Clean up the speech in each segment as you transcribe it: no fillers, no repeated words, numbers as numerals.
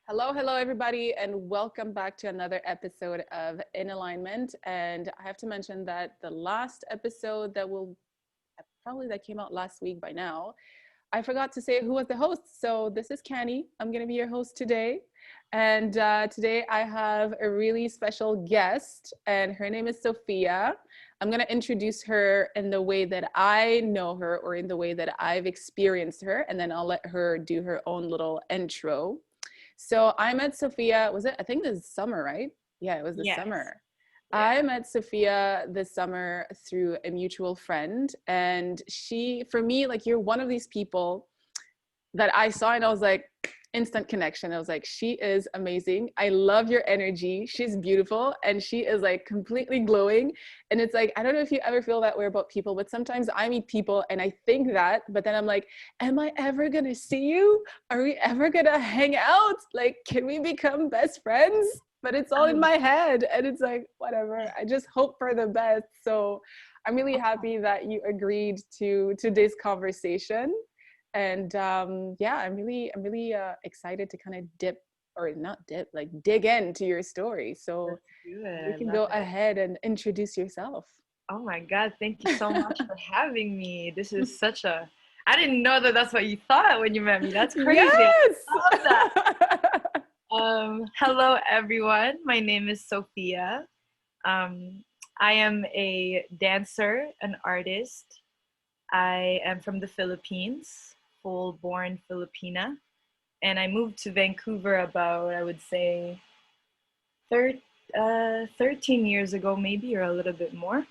Hello, hello, everybody, and welcome back to another episode of In Alignment. And I have to mention that the last episode that came out last week by now, I forgot to say who was the host. So this is Kany. I'm going to be your host today. And today I have a really special guest, and her name is Sophia. I'm going to introduce her in the way that I know her or in the way that I've experienced her, and then I'll let her do her own little intro. So I met Sophia, I think this summer, right? Yeah, it was this Yes. summer. Yeah. I met Sophia this summer through a mutual friend. And for me, like, you're one of these people that I saw and I was like, instant connection. I was like, she is amazing. I love your energy. She's beautiful. And she is like completely glowing. And it's like, I don't know if you ever feel that way about people, but sometimes I meet people and I think that, but then I'm like, am I ever going to see you? Are we ever going to hang out? Like, can we become best friends? But it's all in my head. And it's like, whatever. I just hope for the best. So I'm really happy that you agreed to today's conversation. And yeah, I'm really excited to kind of dig into your story. So you can go ahead and introduce yourself. Oh my God, thank you so much for having me. This is I didn't know that that's what you thought when you met me. That's crazy. Yes. I love that. Hello everyone. My name is Sophia. I am a dancer, an artist. I am from the Philippines, full-born Filipina. And I moved to Vancouver about, I would say, 13 years ago, maybe, or a little bit more.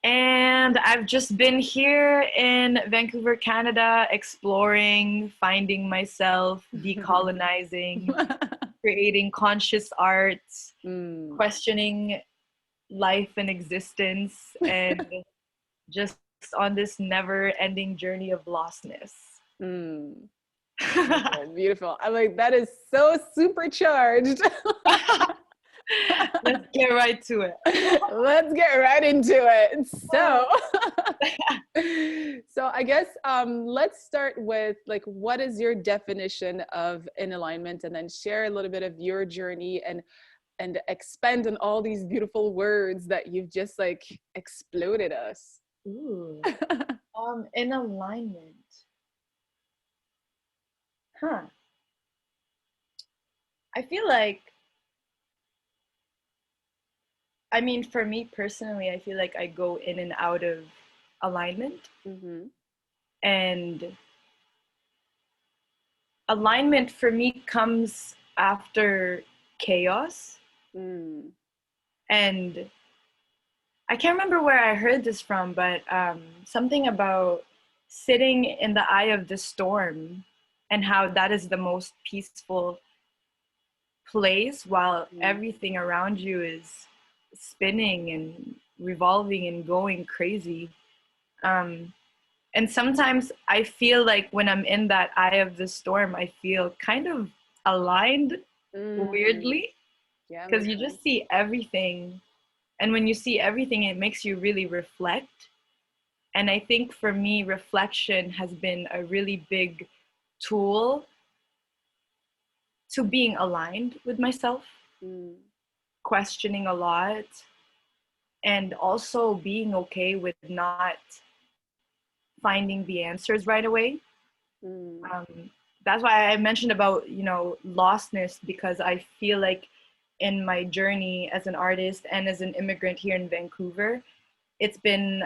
And I've just been here in Vancouver, Canada, exploring, finding myself, decolonizing, creating conscious art, questioning life and existence, and just on this never-ending journey of lostness. Beautiful, beautiful. I'm like, that is so supercharged. Let's get right to it. Let's get right into it. So I guess let's start with, like, what is your definition of in alignment, and then share a little bit of your journey and expand on all these beautiful words that you've just like exploded us. Ooh. In alignment. I feel like, I mean, for me personally, I feel like I go in and out of alignment. And alignment for me comes after chaos. And I can't remember where I heard this from, but something about sitting in the eye of the storm and how that is the most peaceful place while everything around you is spinning and revolving and going crazy. And sometimes I feel like when I'm in that eye of the storm, I feel kind of aligned weirdly, because you just see everything. And when you see everything, it makes you really reflect. And I think for me, reflection has been a really big tool to being aligned with myself, questioning a lot, and also being okay with not finding the answers right away. That's why I mentioned about, lostness, because I feel like in my journey as an artist and as an immigrant here in Vancouver, it's been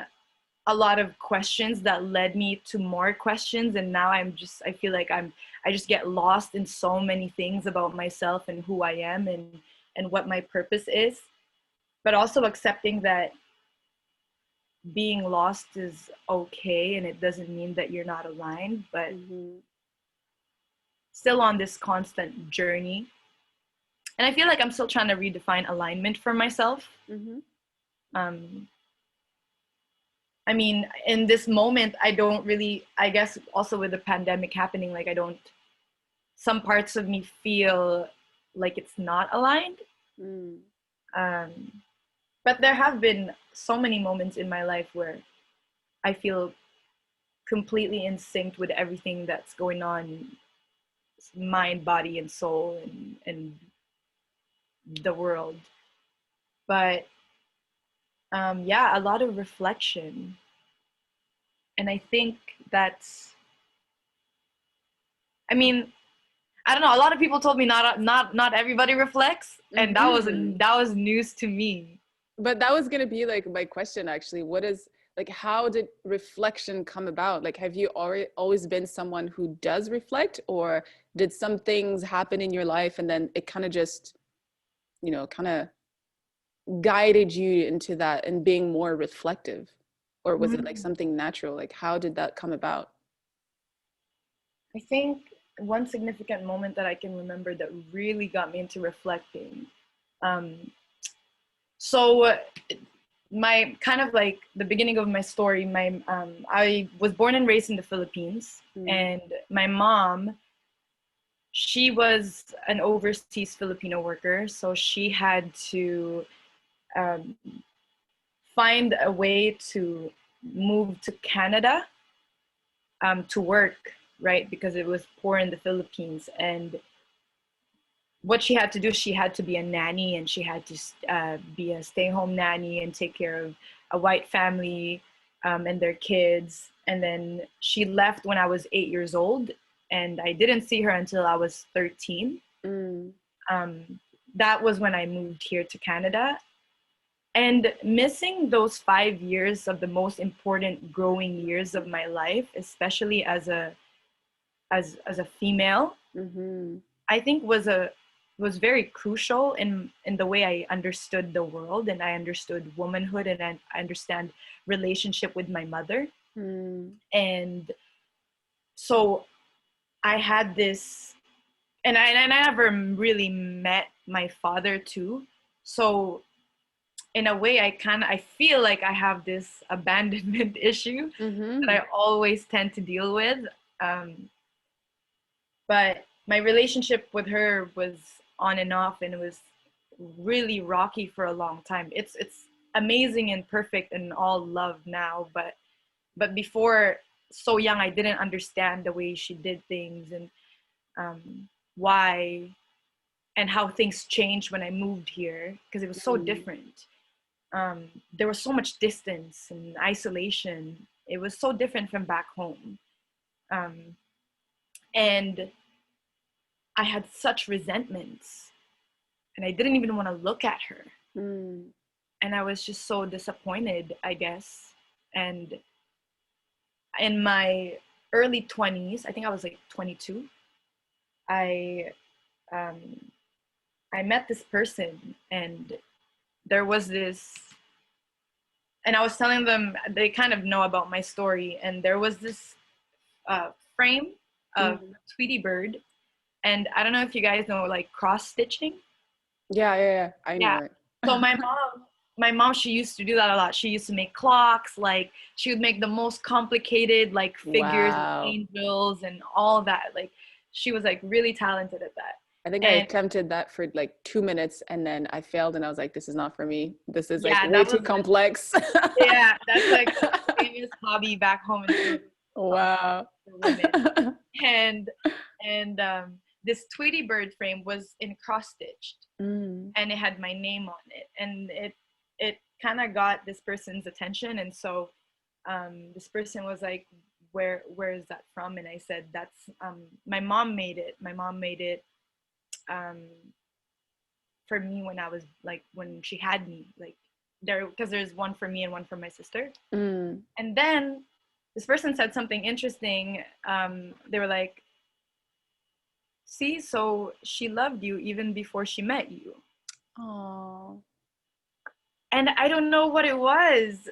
a lot of questions that led me to more questions. And now I feel like I just get lost in so many things about myself and who I am and what my purpose is. But also accepting that being lost is okay, and it doesn't mean that you're not aligned, but still on this constant journey. And I feel like I'm still trying to redefine alignment for myself. I mean, in this moment, I don't really, I guess also with the pandemic happening, like some parts of me feel like it's not aligned. But there have been so many moments in my life where I feel completely in sync with everything that's going on mind, body, and soul, and the world. But yeah, a lot of reflection. And I think that's, I mean, I don't know. A lot of people told me not everybody reflects, and that was news to me. But that was going to be like my question actually. What is, like, how did reflection come about? Like, have you always been someone who does reflect, or did some things happen in your life and then it kind of just, kind of guided you into that and being more reflective? Or was it like Mm. something natural? Like, how did that come about? I think one significant moment that I can remember that really got me into reflecting. So my kind of like the beginning of my story, my I was born and raised in the Philippines, and my mom, she was an overseas Filipino worker, so she had to um, find a way to move to Canada to work, right? Because it was poor in the Philippines. And what she had to do, she had to be a nanny, and she had to be a stay-home nanny and take care of a white family and their kids. And then she left when I was 8 years old, and I didn't see her until I was 13. That was when I moved here to Canada. And missing those 5 years of the most important growing years of my life, especially as a female, I think was very crucial in the way I understood the world, and I understood womanhood, and I understand relationship with my mother. And so I had this, and I never really met my father too. So in a way, I feel like I have this abandonment issue that I always tend to deal with. But my relationship with her was on and off, and it was really rocky for a long time. It's amazing and perfect and all love now, but before, so young, I didn't understand the way she did things, and why and how things changed when I moved here, because it was so different. There was so much distance and isolation. It was so different from back home. And I had such resentments, and I didn't even want to look at her. And I was just so disappointed, I guess. And in my early 20s, I think I was like 22, I I met this person, and there was this, and I was telling them, they kind of know about my story, and there was this frame of Tweety Bird, and I don't know if you guys know like cross stitching. Yeah, I know it. So my mom, she used to do that a lot. She used to make clocks, like she would make the most complicated like figures of angels and all that. Like she was like really talented at that. I think I attempted that for like 2 minutes, and then I failed, and I was like, this is not for me. This is like way too complex. Yeah, that's like a famous hobby back home in Wow. for women. And this Tweety Bird frame was in cross stitched, and it had my name on it, and it kind of got this person's attention. And so this person was like, where is that from? And I said, that's my mom made it. My mom made it for me when I was like, when she had me, like because there's one for me and one for my sister. And then this person said something interesting. They were like, see, so she loved you even before she met you. Oh. And I don't know what it was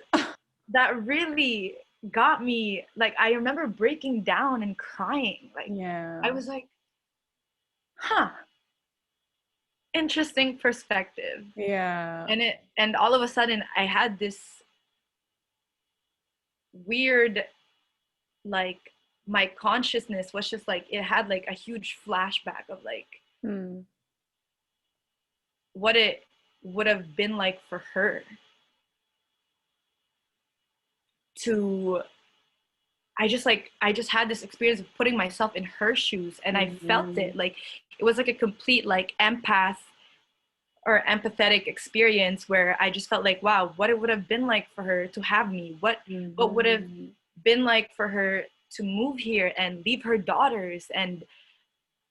that really got me. Like, I remember breaking down and crying. Like, yeah. I was like, huh, interesting perspective. Yeah. And all of a sudden I had this weird, like, my consciousness was just like, it had like a huge flashback of like what it would have been like for her to I just had this experience of putting myself in her shoes, and I felt Mm-hmm. it. Like it was like a complete like empath or empathetic experience where I just felt like, wow, what it would have been like for her to have me. What would have Mm-hmm. been like for her to move here and leave her daughters and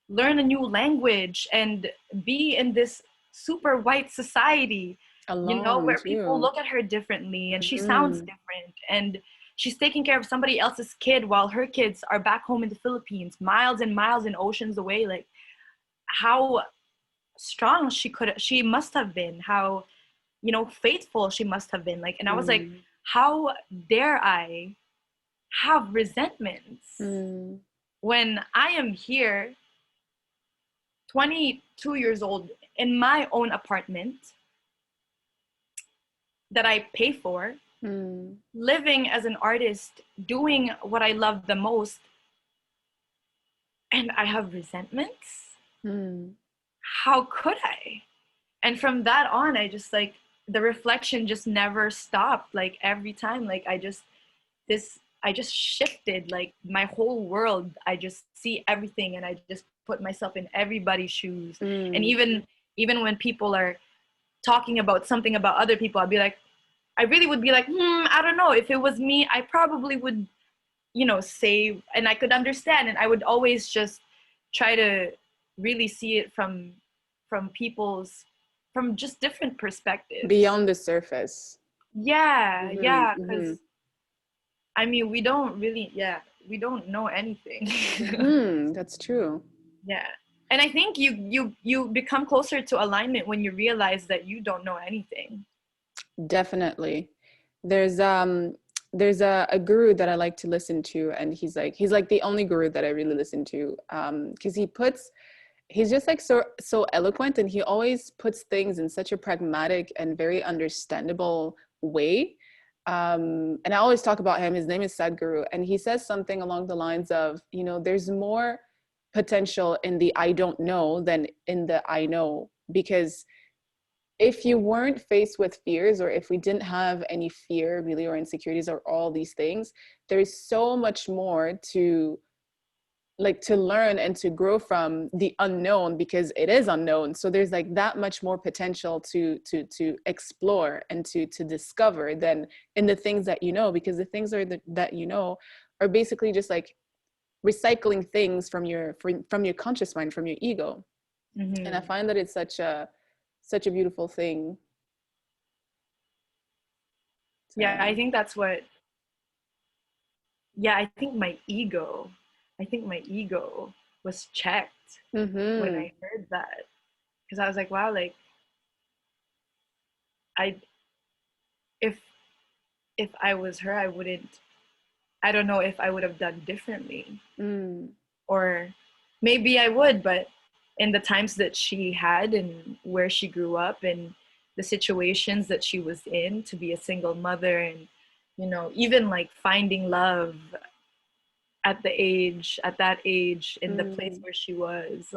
learn a new language and be in this super white society, you know, Alone where people too. look at her differently and she sounds Mm-hmm. different, and she's taking care of somebody else's kid while her kids are back home in the Philippines, miles and miles and oceans away. Like how strong she must have been, how, you know, faithful she must have been. Like, and I was like, Mm-hmm. how dare I have resentments Mm-hmm. when I am here 22 years old in my own apartment that I pay for, living as an artist, doing what I love the most, and I have resentments? Mm-hmm. How could I? And from that on, I just like, the reflection just never stopped. Like every time, like I just shifted like my whole world. I just see everything and I just put myself in everybody's shoes. And Mm-hmm. even when people are talking about something about other people, I'd be like, I really would be like, I don't know. If it was me, I probably would, you know, say, and I could understand. And I would always just try to really see it from people's, from just different perspectives. Beyond the surface. Yeah, Mm-hmm. yeah. Mm-hmm. Because I mean, we don't really, yeah, we don't know anything. Mm-hmm. That's true. Yeah. And I think you become closer to alignment when you realize that you don't know anything. Definitely. There's there's a guru that I like to listen to, and he's like the only guru that I really listen to, because he's just like so eloquent, and he always puts things in such a pragmatic and very understandable way. And I always talk about him. His name is Sadhguru, and he says something along the lines of, you know, there's more potential in the I don't know than in the I know, because if you weren't faced with fears, or if we didn't have any fear really, or insecurities, or all these things, there's so much more to like to learn and to grow from the unknown, because it is unknown. So there's like that much more potential to explore and to discover than in the things that you know, because the things that you know are basically just like recycling things from your conscious mind, from your ego. And I Mm-hmm. find that it's such a beautiful thing. Yeah, I So think that's what, yeah, I think my ego was checked when mm-hmm. I heard that. Because I was like, wow, like, I, if, if I was her, I wouldn't, I don't know if I would have done differently. Mm. Or maybe I would, but in the times that she had and where she grew up and the situations that she was in, to be a single mother and, you know, even like finding love at that age in the place Mm. where she was,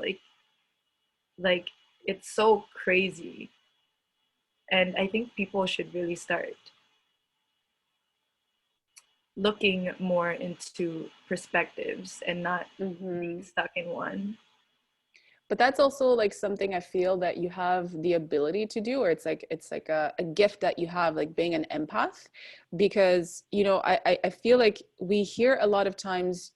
like it's so crazy. And I think people should really start looking more into perspectives and not being Mm-hmm. stuck in one. But that's also like something I feel that you have the ability to do, or it's like a gift that you have, like being an empath. Because you know, I feel like we hear a lot of times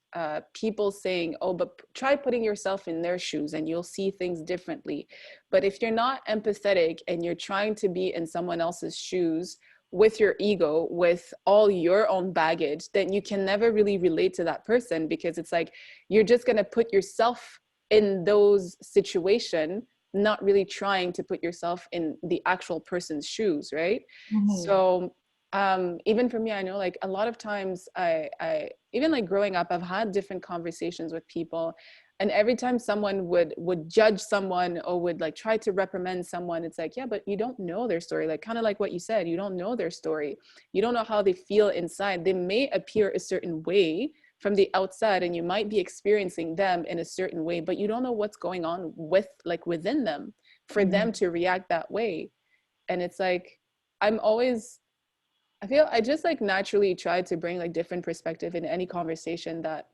people saying, oh, but try putting yourself in their shoes and you'll see things differently. But if you're not empathetic and you're trying to be in someone else's shoes with your ego, with all your own baggage, then you can never really relate to that person, because it's like you're just going to put yourself in those situation, not really trying to put yourself in the actual person's shoes, right? Mm-hmm. So even for me, I know like a lot of times I even like growing up, I've had different conversations with people, and every time someone would judge someone or would like try to reprimand someone, it's like, yeah, but you don't know their story. Like kind of like what you said, you don't know their story, you don't know how they feel inside. They may appear a certain way from the outside, and you might be experiencing them in a certain way, but you don't know what's going on with like within them for them Mm-hmm. to react that way. And it's like i'm always I feel I just like naturally try to bring like different perspective in any conversation that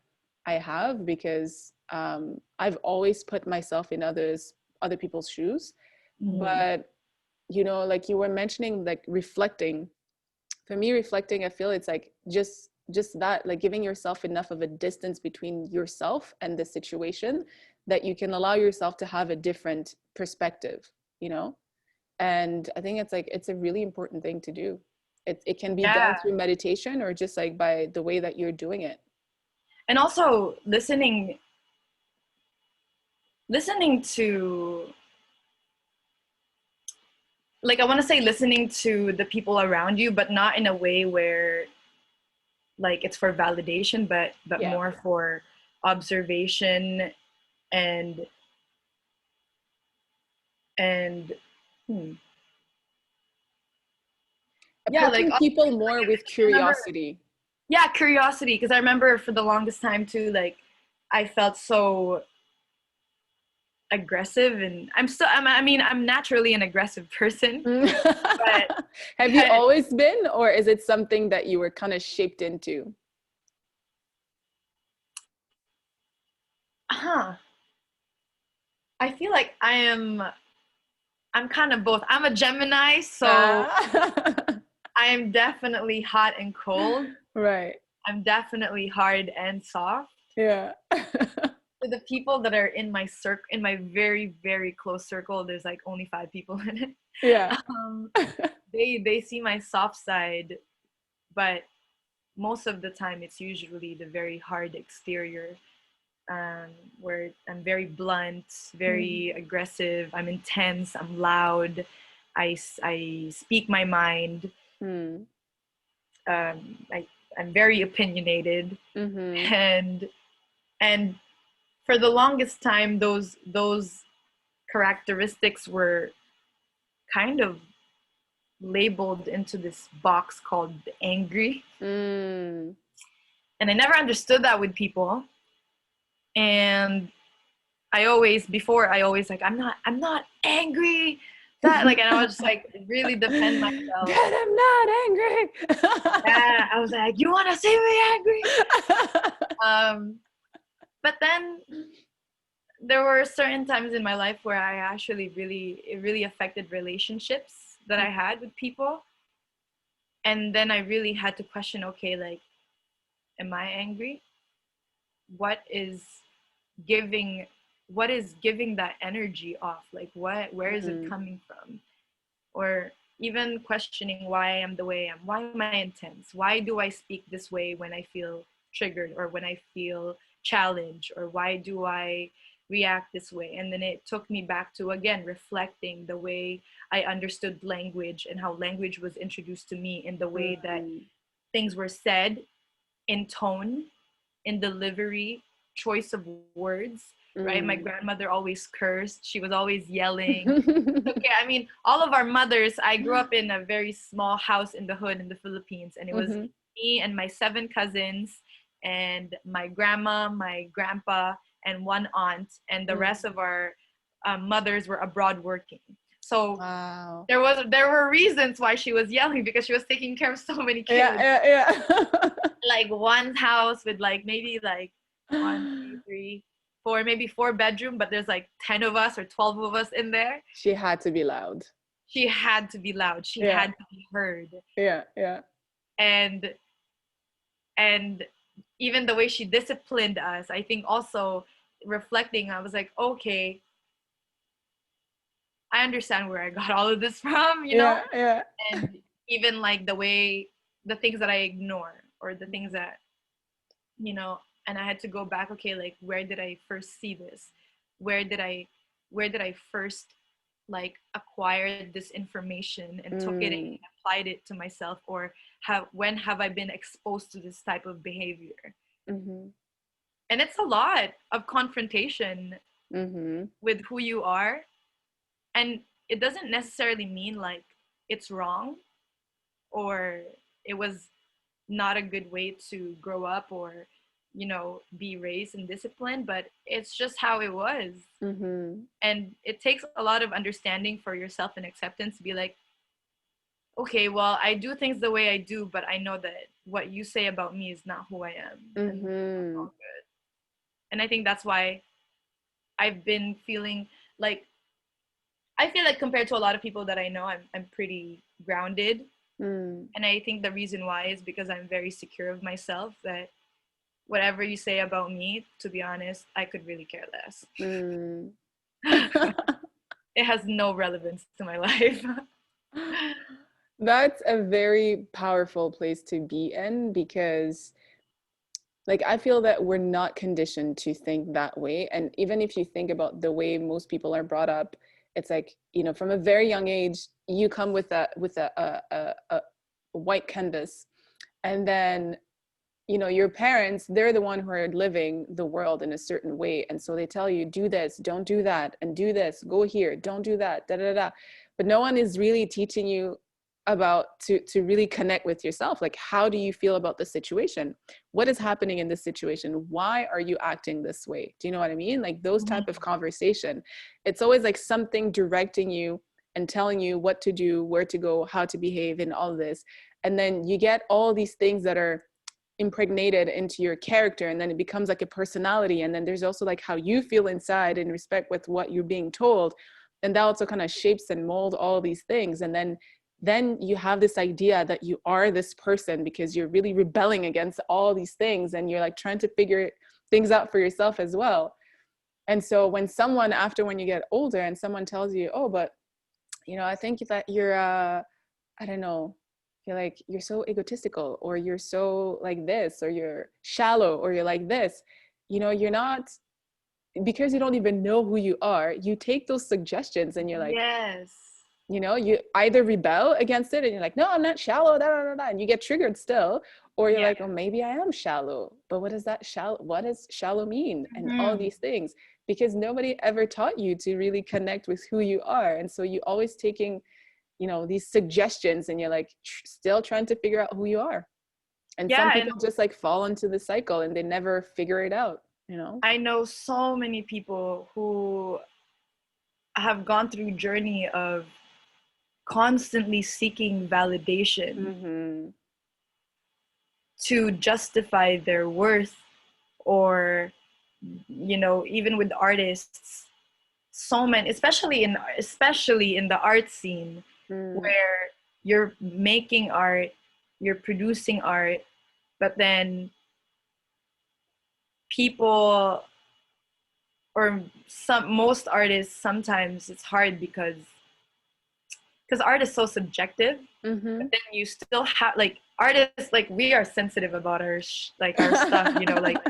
I have, because I've always put myself in other people's shoes. Mm-hmm. But you know, like you were mentioning, like reflecting. For me, reflecting, I feel it's like just that, like giving yourself enough of a distance between yourself and the situation that you can allow yourself to have a different perspective, you know? And I think it's like it's a really important thing to do. It can be done Yeah. through meditation or just like by the way that you're doing it. And also listening to, like, I want to say listening to the people around you, but not in a way where like it's for validation, but Yeah. more for observation and and hmm. Yeah, like Approaching people observation, more with I remember, curiosity. yeah, curiosity, because I remember for the longest time too, like I felt so aggressive, and I mean, I'm naturally an aggressive person, but Have you but always been, or is it something that you were kind of shaped into? huh, I feel like I'm kind of both. I'm a Gemini, so Ah. I am definitely hot and cold. Right. I'm definitely hard and soft. Yeah. For the people that are in my circle, in my very, very close circle, there's like only 5 people in it. Yeah. Um, they see my soft side, but most of the time it's usually the very hard exterior, um, where I'm very blunt, Mm. very aggressive, I'm intense, I'm loud, I speak my mind, Mm. I, I'm very opinionated, Mm-hmm. and and for the longest time those characteristics were kind of labeled into this box called angry, Mm. and I never understood that with people. And I always like, I'm not angry, that, like, and I was just like really defend myself. Dad, I'm not angry. Yeah, I was like, you want to see me angry? um but then there were certain times in my life where I actually it really affected relationships that I had with people. And then I really had to question, okay, like, am I angry? What is giving what is giving that energy off? Like, where is it Mm. coming from? Or even questioning why I am the way I am. Why am I intense? Why do I speak this way when I feel triggered or when I feel challenged? Or why do I react this way? And then it took me back to, again, reflecting the way I understood language and how language was introduced to me, in the way that Mm. things were said, in tone, in delivery, choice of words, right? My Mm. grandmother always cursed. She was always yelling. Okay, I mean, all of our mothers, I grew up in a very small house in the hood in the Philippines, and it was Mhm. me and my 7 cousins and my grandma, my grandpa, and one aunt, and the Mm. rest of our mothers were abroad working. So Wow. there were reasons why she was yelling, because she was taking care of so many kids. Yeah, yeah, Like one house with like maybe like one, yeah. two, three, four, maybe 4 bedroom, but there's like 10 of us or 12 of us in there. She had to be loud. She had to be loud. She Yeah, had to be heard. yeah, yeah. And and even the way she disciplined us, I think also reflecting, I was like, okay, I understand where I got all of this from, you know? Yeah, yeah. And even like the things that I ignore, or the things that, you know, and I had to go back, okay, like, where did I first see this? Where did I first like acquired this information and took it and Mm. applied it to myself? Or when have I been exposed to this type of behavior? Mhm. And it's a lot of confrontation Mhm. with who you are. And it doesn't necessarily mean like it's wrong, or it was not a good way to grow up, or, you know, be raised and disciplined, but it's just how it was. Mhm. And it takes a lot of understanding for yourself and acceptance to be like, okay, well, I do things the way I do, but I know that what you say about me is not who I am. And that's all good. And I think that's why I've been feeling like, I feel like compared to a lot of people that I know, I'm pretty grounded. And I think the reason why is because I'm very secure of myself, that whatever you say about me, to be honest, I could really care less. It has no relevance to my life. That's a very powerful place to be in, because like I feel that we're not conditioned to think that way. And even if you think about the way most people are brought up, it's like, you know, from a very young age, you come with a white canvas, and then, you know, your parents, they're the one who are living the world in a certain way, and so they tell you, do this, don't do that, and do this, go here, don't do that, da da da. But no one is really teaching you about to really connect with yourself. Like, how do you feel about the situation? What is happening in this situation? Why are you acting this way? Do you know what I mean? Like those type of conversation, it's always like something directing you and telling you what to do, where to go, how to behave, and all this. And then you get all these things that are impregnated into your character, and then it becomes like a personality. And then there's also like how you feel inside in respect with what you're being told, and that also kind of shapes and mold all these things. And then you have this idea that you are this person because you're really rebelling against all these things, and you're like trying to figure things out for yourself as well. And so when you get older and someone tells you, oh, but you know, I think that you're I don't know, you're like, you're so egotistical, or you're so like this, or you're shallow, or you're like this, you know, you're not, because you don't even know who you are, you take those suggestions and you're like, yes, you know, you either rebel against it and you're like, no, I'm not shallow, da, da, da, da, and you get triggered still, or you're like, oh, maybe I am shallow, but what does shallow mean? And all these things, because nobody ever taught you to really connect with who you are. And so you always taking, you know, these suggestions, and you're like still trying to figure out who you are. And some people just like fall into the cycle and they never figure it out, you know. I know so many people who have gone through a journey of constantly seeking validation to justify their worth, or, you know, even with artists, so many, especially in the art scene, where you're making art, you're producing art, but then people, or most artists, sometimes it's hard because art is so subjective. But then you still have, like, artists, like, we are sensitive about our our stuff, you know, like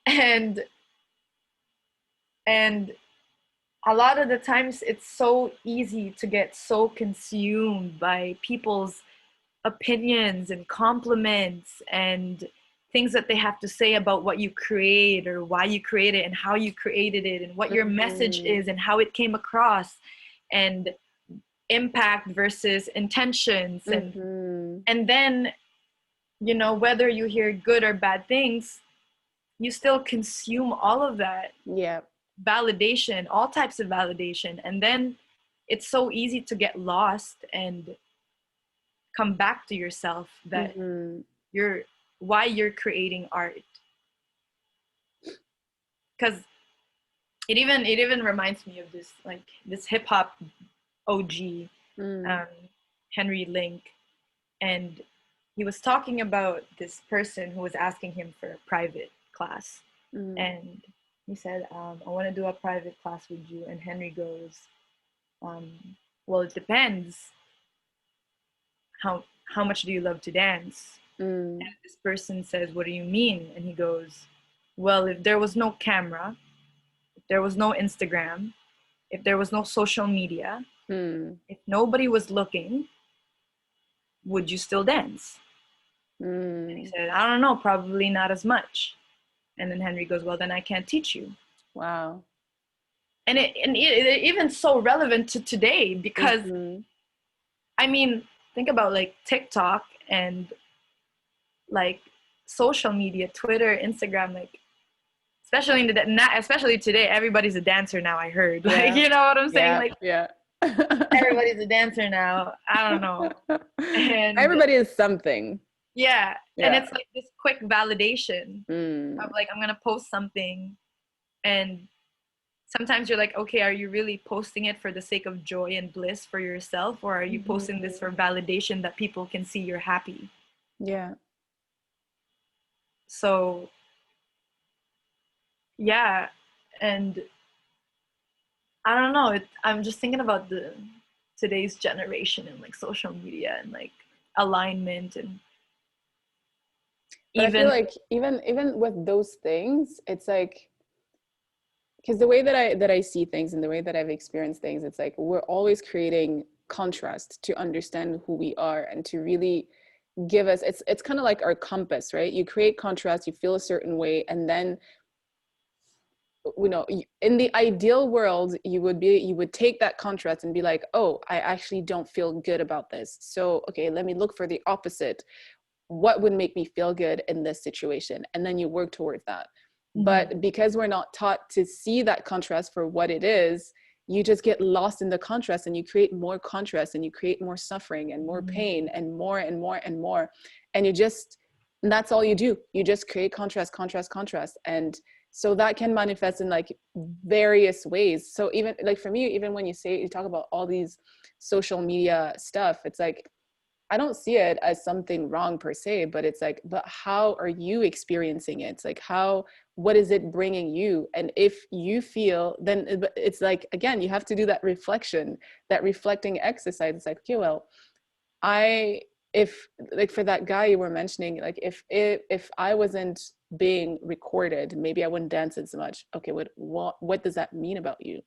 and a lot of the times it's so easy to get so consumed by people's opinions and compliments and things that they have to say about what you create, or why you create it, and how you created it, and what your message is, and how it came across, and impact versus intentions. And then, you know, whether you hear good or bad things, you still consume all of that validation, all types of validation. And then it's so easy to get lost and come back to yourself, that why you're creating art. Because it even reminds me of this hip hop OG, Henry Link, and he was talking about this person who was asking him for a private class, and he said, I want to do a private class with you. And Henry goes, well, it depends. How much do you love to dance? And this person says, what do you mean? And he goes, well, if there was no camera, if there was no Instagram, if there was no social media, if nobody was looking, would you still dance? And he said, I don't know, probably not as much. And then Henry goes, well, then I can't teach you. Wow. And it even so relevant to today, because I mean, think about like TikTok and like social media, Twitter, Instagram, like especially today, everybody's a dancer now. I heard, like, you know what I'm saying? Everybody's a dancer now. I don't know. And Everybody is something. yeah, and Yeah. it's like this quick validation of Mm. like, I'm gonna post something, and sometimes you're like, okay, are you really posting it for the sake of joy and bliss for yourself, or are you posting this for validation that people can see you're happy? Yeah. So yeah, and I don't know. I'm just thinking about the today's generation and like social media and like alignment and But I feel even like even with those things, it's like, because the way that I see things and the way that I've experienced things, it's like we're always creating contrast to understand who we are and to really give us, it's kind of like our compass, right? You create contrast, you feel a certain way, and then, you know, in the ideal world, you would take that contrast and be like, oh, I actually don't feel good about this, so okay, let me look for the opposite. What would make me feel good in this situation, and then you work towards that. But because we're not taught to see that contrast for what it is, you just get lost in the contrast, and you create more contrast, and you create more suffering and more pain and more and more and more. And and that's all you do. You just create contrast, contrast, contrast. And so that can manifest in like various ways. So even like for me, even when you talk about all these social media stuff, it's like, I don't see it as something wrong per se, but it's like, but how are you experiencing it? It's like, what is it bringing you? And if you feel, then it's like, again, you have to do that reflection, that reflecting exercise. It's like, okay, well, I, if like for that guy you were mentioning, like if I wasn't being recorded, maybe I wouldn't dance as much. Okay, what does that mean about you?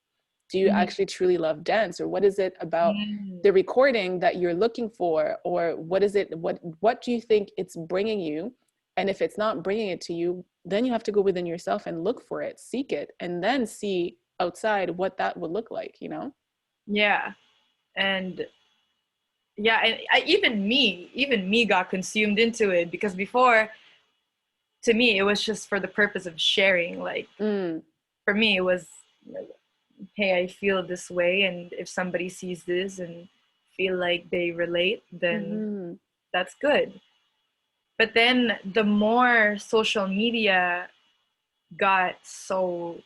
Do you actually truly love dance, or what is it about the recording that you're looking for, or what is it, what do you think it's bringing you? And if it's not bringing it to you, then you have to go within yourself and look for it, seek it, and then see outside what that would look like, you know? yeah, and yeah, and even me got consumed into it, because before, to me, it was just for the purpose of sharing. Like Mm, for me, it was like, hey, I feel this way, and if somebody sees this and feel like they relate, then mm-hmm, that's good. But then the more social media got so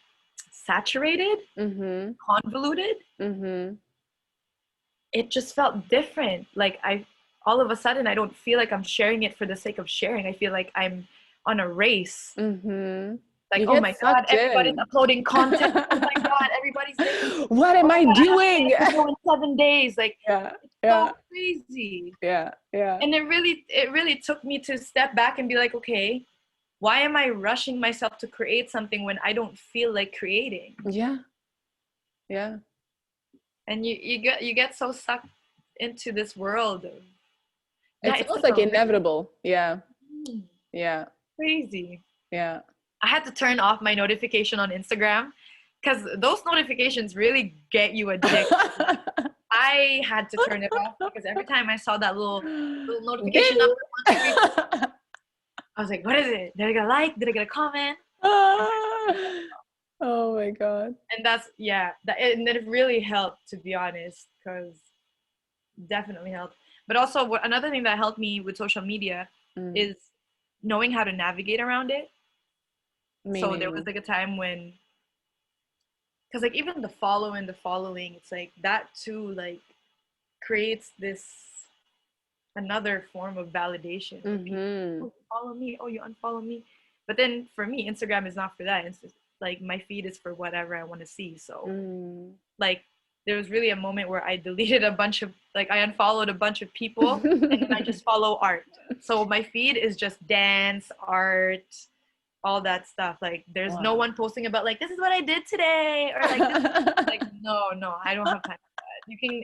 saturated, mm-hmm, convoluted, mm-hmm, it just felt different. Like I all of a sudden, I don't feel like I'm sharing it for the sake of sharing. I feel like I'm on a race. mm-hmm. Like, You oh get my God, sucked everybody's in. uploading content. Oh my God, everybody's making, What oh am my I God, I have to doing? make a video in 7 days. Like, Yeah, it's so yeah, crazy. yeah, yeah, And it really took me to step back and be like, okay, why am I rushing myself to create something when I don't feel like creating? yeah, yeah. And you get so sucked into this world of, yeah, It's it's almost like like a really inevitable. Yeah, yeah, crazy. yeah. I had to turn off my notification on Instagram because those notifications really get you addicted. I had to turn it off because every time I saw that little notification Ding. number on the screen, I was like, "What is it? Did I get a like? Did I get a comment?" Oh my God. And that's, yeah, and it really helped, to be honest, because definitely helped. But also, another thing that helped me with social media Mm, is knowing how to navigate around it. So there was meaning, like a time when, because like even the following, it's like that too, like creates this another form of validation where people, mm-hmm. oh, you follow me, oh, you unfollow me. But then for me, Instagram is not for that. It's just, like, my feed is for whatever I want to see. So Mm. like there was really a moment where I deleted a bunch of, like, I unfollowed a bunch of people, and then I just follow art. So my feed is just dance, art, all that stuff. Like there's no Wow. one posting about like, this is what I did today, or like this, like, no, I don't have time for that. You can,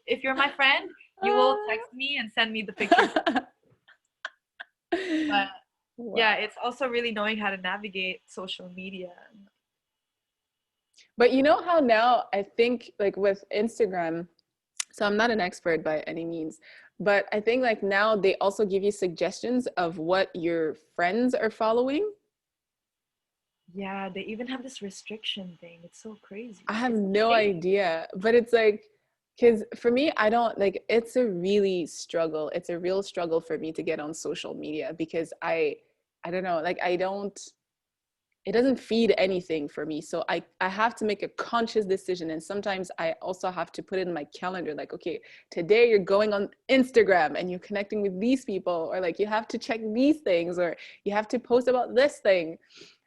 if you're my friend, you will text me and send me the pictures. But yeah, Wow. it's also really knowing how to navigate social media. But you know how now I think like with Instagram, so I'm not an expert by any means, but I think like now they also give you suggestions of what your friends are following. Yeah, they even have this restriction thing. It's so crazy. I have It's no insane. idea, but it's like, Because for me, I don't like, it's a really struggle. It's a real struggle for me to get on social media because I don't know, like I don't, it doesn't feed anything for me. So I have to make a conscious decision. And sometimes I also have to put it in my calendar, like, okay, today you're going on Instagram and you're connecting with these people, or like you have to check these things, or you have to post about this thing.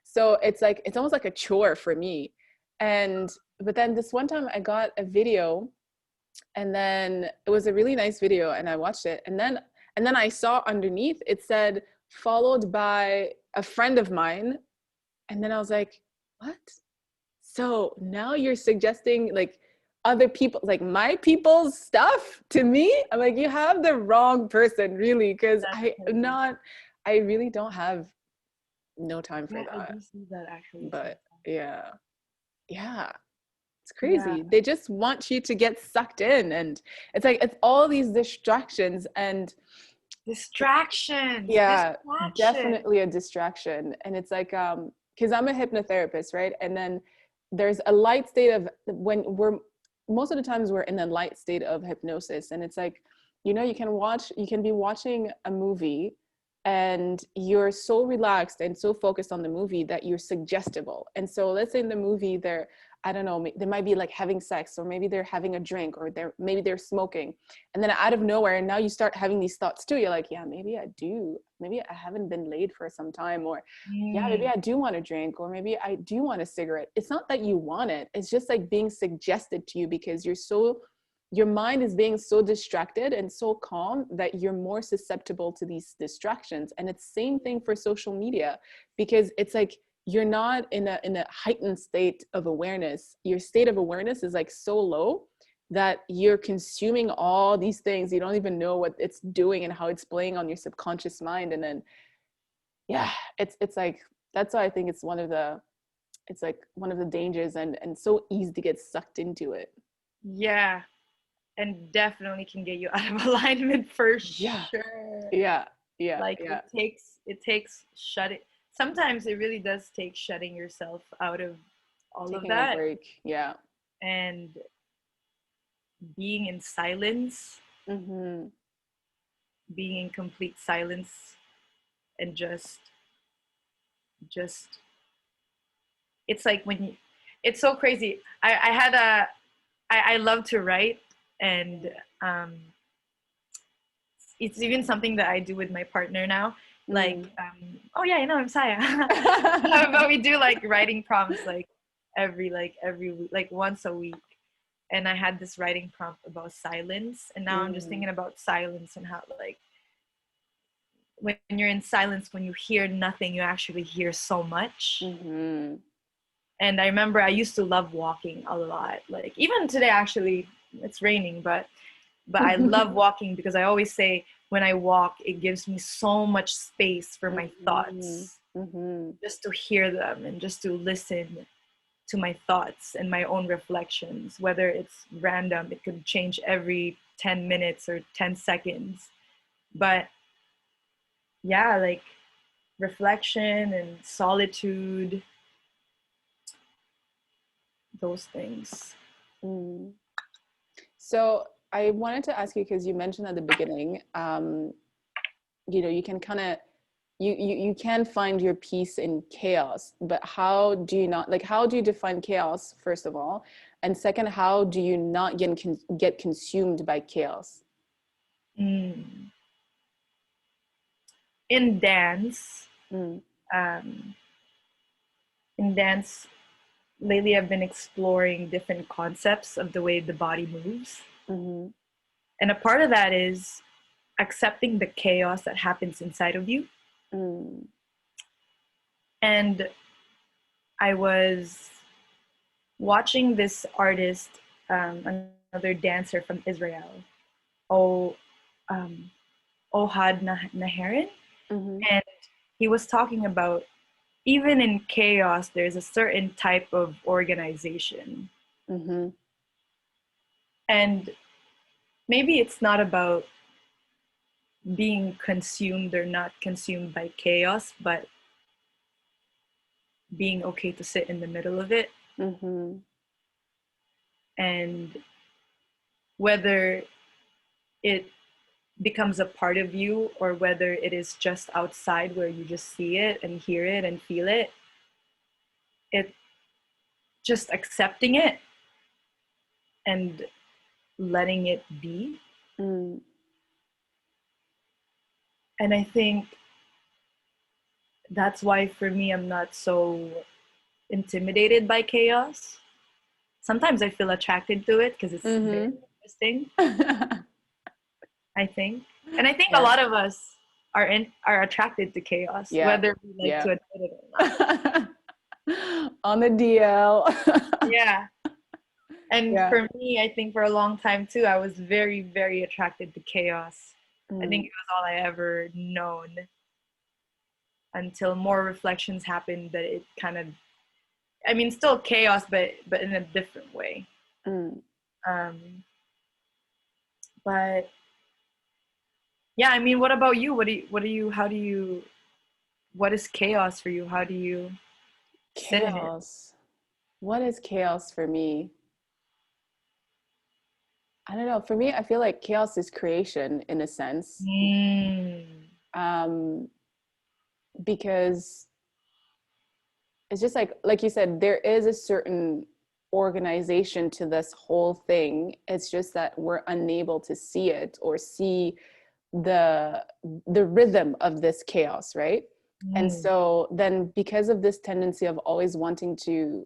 So it's like, it's almost like a chore for me. And, but then this one time I got a video, and then it was a really nice video and I watched it. And then I saw underneath it said followed by a friend of mine, and then I was like, what? So now you're suggesting like other people, like my people's stuff to me? I'm like, you have the wrong person, really, because That's I'm crazy. not, I really don't have no time for Yeah, I that. do see that actually But sometimes. yeah, yeah, it's Yeah, crazy. They just want you to get sucked in. And it's like, it's all these distractions. And distractions, yeah, distraction. definitely a distraction. And it's like, because I'm a hypnotherapist, right? And then there's a light state of, when we're, most of the times we're in a light state of hypnosis. And it's like, you can be watching a movie and you're so relaxed and so focused on the movie that you're suggestible. And so let's say in the movie they're, I don't know, they might be like having sex, or maybe they're having a drink, or maybe they're smoking, and then out of nowhere, and now you start having these thoughts too. You're like, yeah, maybe I haven't been laid for some time, or yeah, maybe Mm, I do want a drink, or maybe I do want a cigarette. It's not that you want it, it's just like being suggested to you, because your mind is being so distracted and so calm that you're more susceptible to these distractions. And it's same thing for social media, because it's like you're not in a heightened state of awareness. Your state of awareness is like so low that you're consuming all these things. You don't even know what it's doing and how it's playing on your subconscious mind. And then yeah, it's like, that's why I think it's like one of the dangers, and so easy to get sucked into it. yeah, and definitely can get you out of alignment for Yeah, sure. yeah, yeah, Like yeah. it takes shutting. Sometimes it really does take shutting yourself out of all of Taking a that break. Yeah. and being in silence, Mm-hmm. being in complete silence, and just it's like when you, it's so crazy. I love to write, and um, it's even something that I do with my partner now. Like, Mm. oh yeah, you know, I'm Saya. But we do like writing prompts like every week, like once a week. And I had this writing prompt about silence, and now I'm just Mm. thinking about silence and how like when you're in silence, when you hear nothing, you actually hear so much. Mm-hmm. And I remember I used to love walking a lot. Like even today, actually, it's raining, but I love walking because I always say when I walk, it gives me so much space for my Mm-hmm. thoughts, Mm-hmm. just to hear them and just to listen to my thoughts and my own reflections. Whether it's random, it could change every 10 minutes or 10 seconds. But yeah, like reflection and solitude, those things. Mm. So I wanted to ask you, because you mentioned at the beginning, you can kind of, you can find your peace in chaos, but how do you not, like, how do you define chaos, first of all? And second, how do you not get consumed by chaos? Mm. In dance, Mm. um, in dance, lately I've been exploring different concepts of the way the body moves. Mm-hmm. And a part of that is accepting the chaos that happens inside of you. Mm. And I was watching this artist, another dancer from Israel, O um, Ohad Naharin, Mm-hmm. and he was talking about even in chaos, there's a certain type of organization. Mm-hmm. And maybe it's not about being consumed or not consumed by chaos, but being okay to sit in the middle of it Mm-hmm. and whether it becomes a part of you or whether it is just outside where you just see it and hear it and feel it, it just accepting it and letting it be. Mm. And I think that's why for me, I'm not so intimidated by chaos. Sometimes I feel attracted to it because it's very interesting, I think. And I think a Yeah. lot of us are attracted to chaos, Yeah. whether we like Yeah. to admit it or not. On the DL. Yeah. And Yeah. for me, I think for a long time too, I was very, very attracted to chaos. I think it was all I ever known until more reflections happened that it kind of, I mean, still chaos, but in a different way. Mm. But yeah, I mean, what about you? What is chaos for you? How do you sit in it? Chaos. What is chaos for me? I don't know. For me, I feel like chaos is creation in a sense. Um, because it's just like you said, there is a certain organization to this whole thing. It's just that we're unable to see it or see the rhythm of this chaos, right? And so then because of this tendency of always wanting to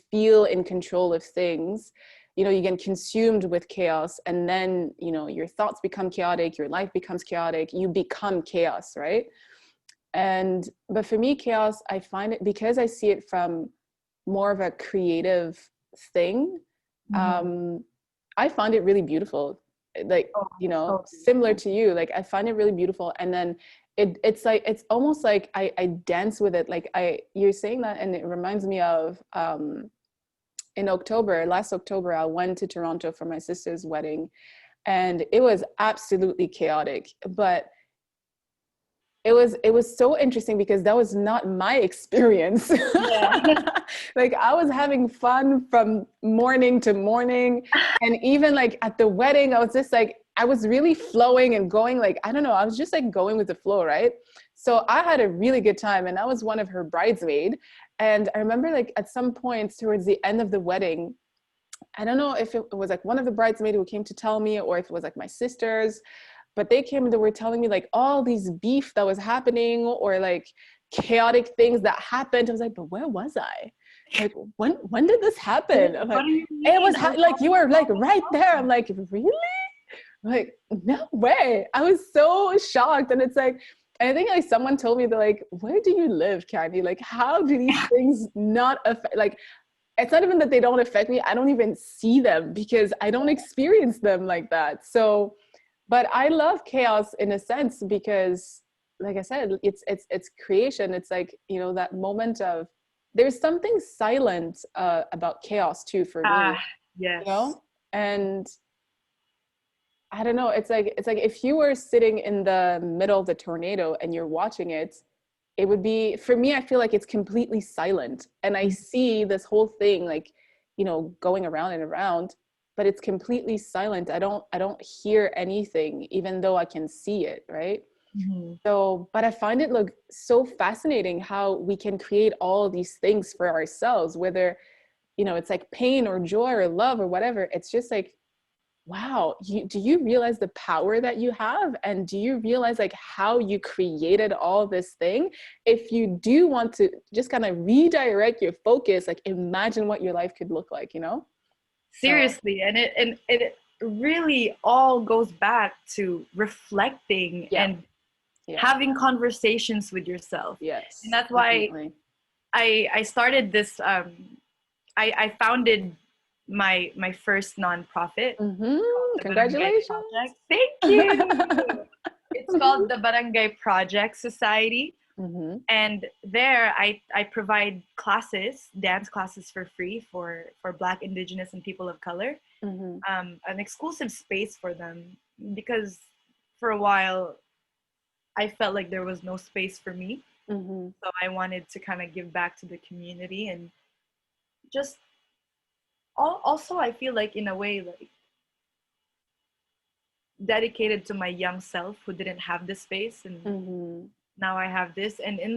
feel in control of things, you know, you get consumed with chaos, and then, you know, your thoughts become chaotic, your life becomes chaotic, you become chaos, right? And but for me, chaos, I find it, because I see it from more of a creative thing, I find it really beautiful. Like, Oh, you know, so similar to you, like I find it really beautiful. And then it's like, it's almost like I dance with it. Like you're saying that, and it reminds me of in October, last October, I went to Toronto for my sister's wedding, and it was absolutely chaotic. But it was so interesting because that was not my experience. yeah. Like I was having fun from morning to morning, and even like at the wedding I was just like, I was really flowing and going, like, I don't know, I was just like going with the flow, right? So I had a really good time, and I was one of her bridesmaid. And I remember like at some points towards the end of the wedding, I don't know if it was like one of the bridesmaids who came to tell me, or if it was like my sisters, but they came and they were telling me like all these beef that was happening, or like chaotic things that happened. I was like, but where was I? Like, when did this happen? I'm What like, do you it mean? was like you were like right there. I'm like, really? I'm like, no way. I was so shocked. And it's like, and I think like someone told me, they're like, where do you live, Candy? Like, how do these things not affect, like, it's not even that they don't affect me, I don't even see them because I don't experience them like that. So but I love chaos in a sense because, like I said, it's creation. It's like, you know, that moment of, there's something silent about chaos too for Ah, me, you yes. know. And I don't know, it's like if you were sitting in the middle of the tornado and you're watching it, it would be, for me, I feel like it's completely silent, and I see this whole thing like, you know, going around and around, but it's completely silent. I don't hear anything, even though I can see it, right? So but I find it look so fascinating how we can create all these things for ourselves, whether, you know, it's like pain or joy or love or whatever. It's just like, wow, do you realize the power that you have? And do you realize like how you created all this thing? If you do want to just kind of redirect your focus, like imagine what your life could look like, you know? So Seriously, and it really all goes back to reflecting yeah, and yeah, having conversations with yourself. And yes, that's why definitely. I started this I founded my first nonprofit called Mm-hmm. the Barangay Congratulations. Project. Thank you. It's called the Barangay Project Society. Mm-hmm. And there I provide classes, dance classes for free for Black, Indigenous, and people of color. Mm-hmm. An exclusive space for them because for a while I felt like there was no space for me. Mm-hmm. So I wanted to kind of give back to the community and just also I feel like in a way like dedicated to my young self who didn't have this space, and Mm-hmm. now I have this. And in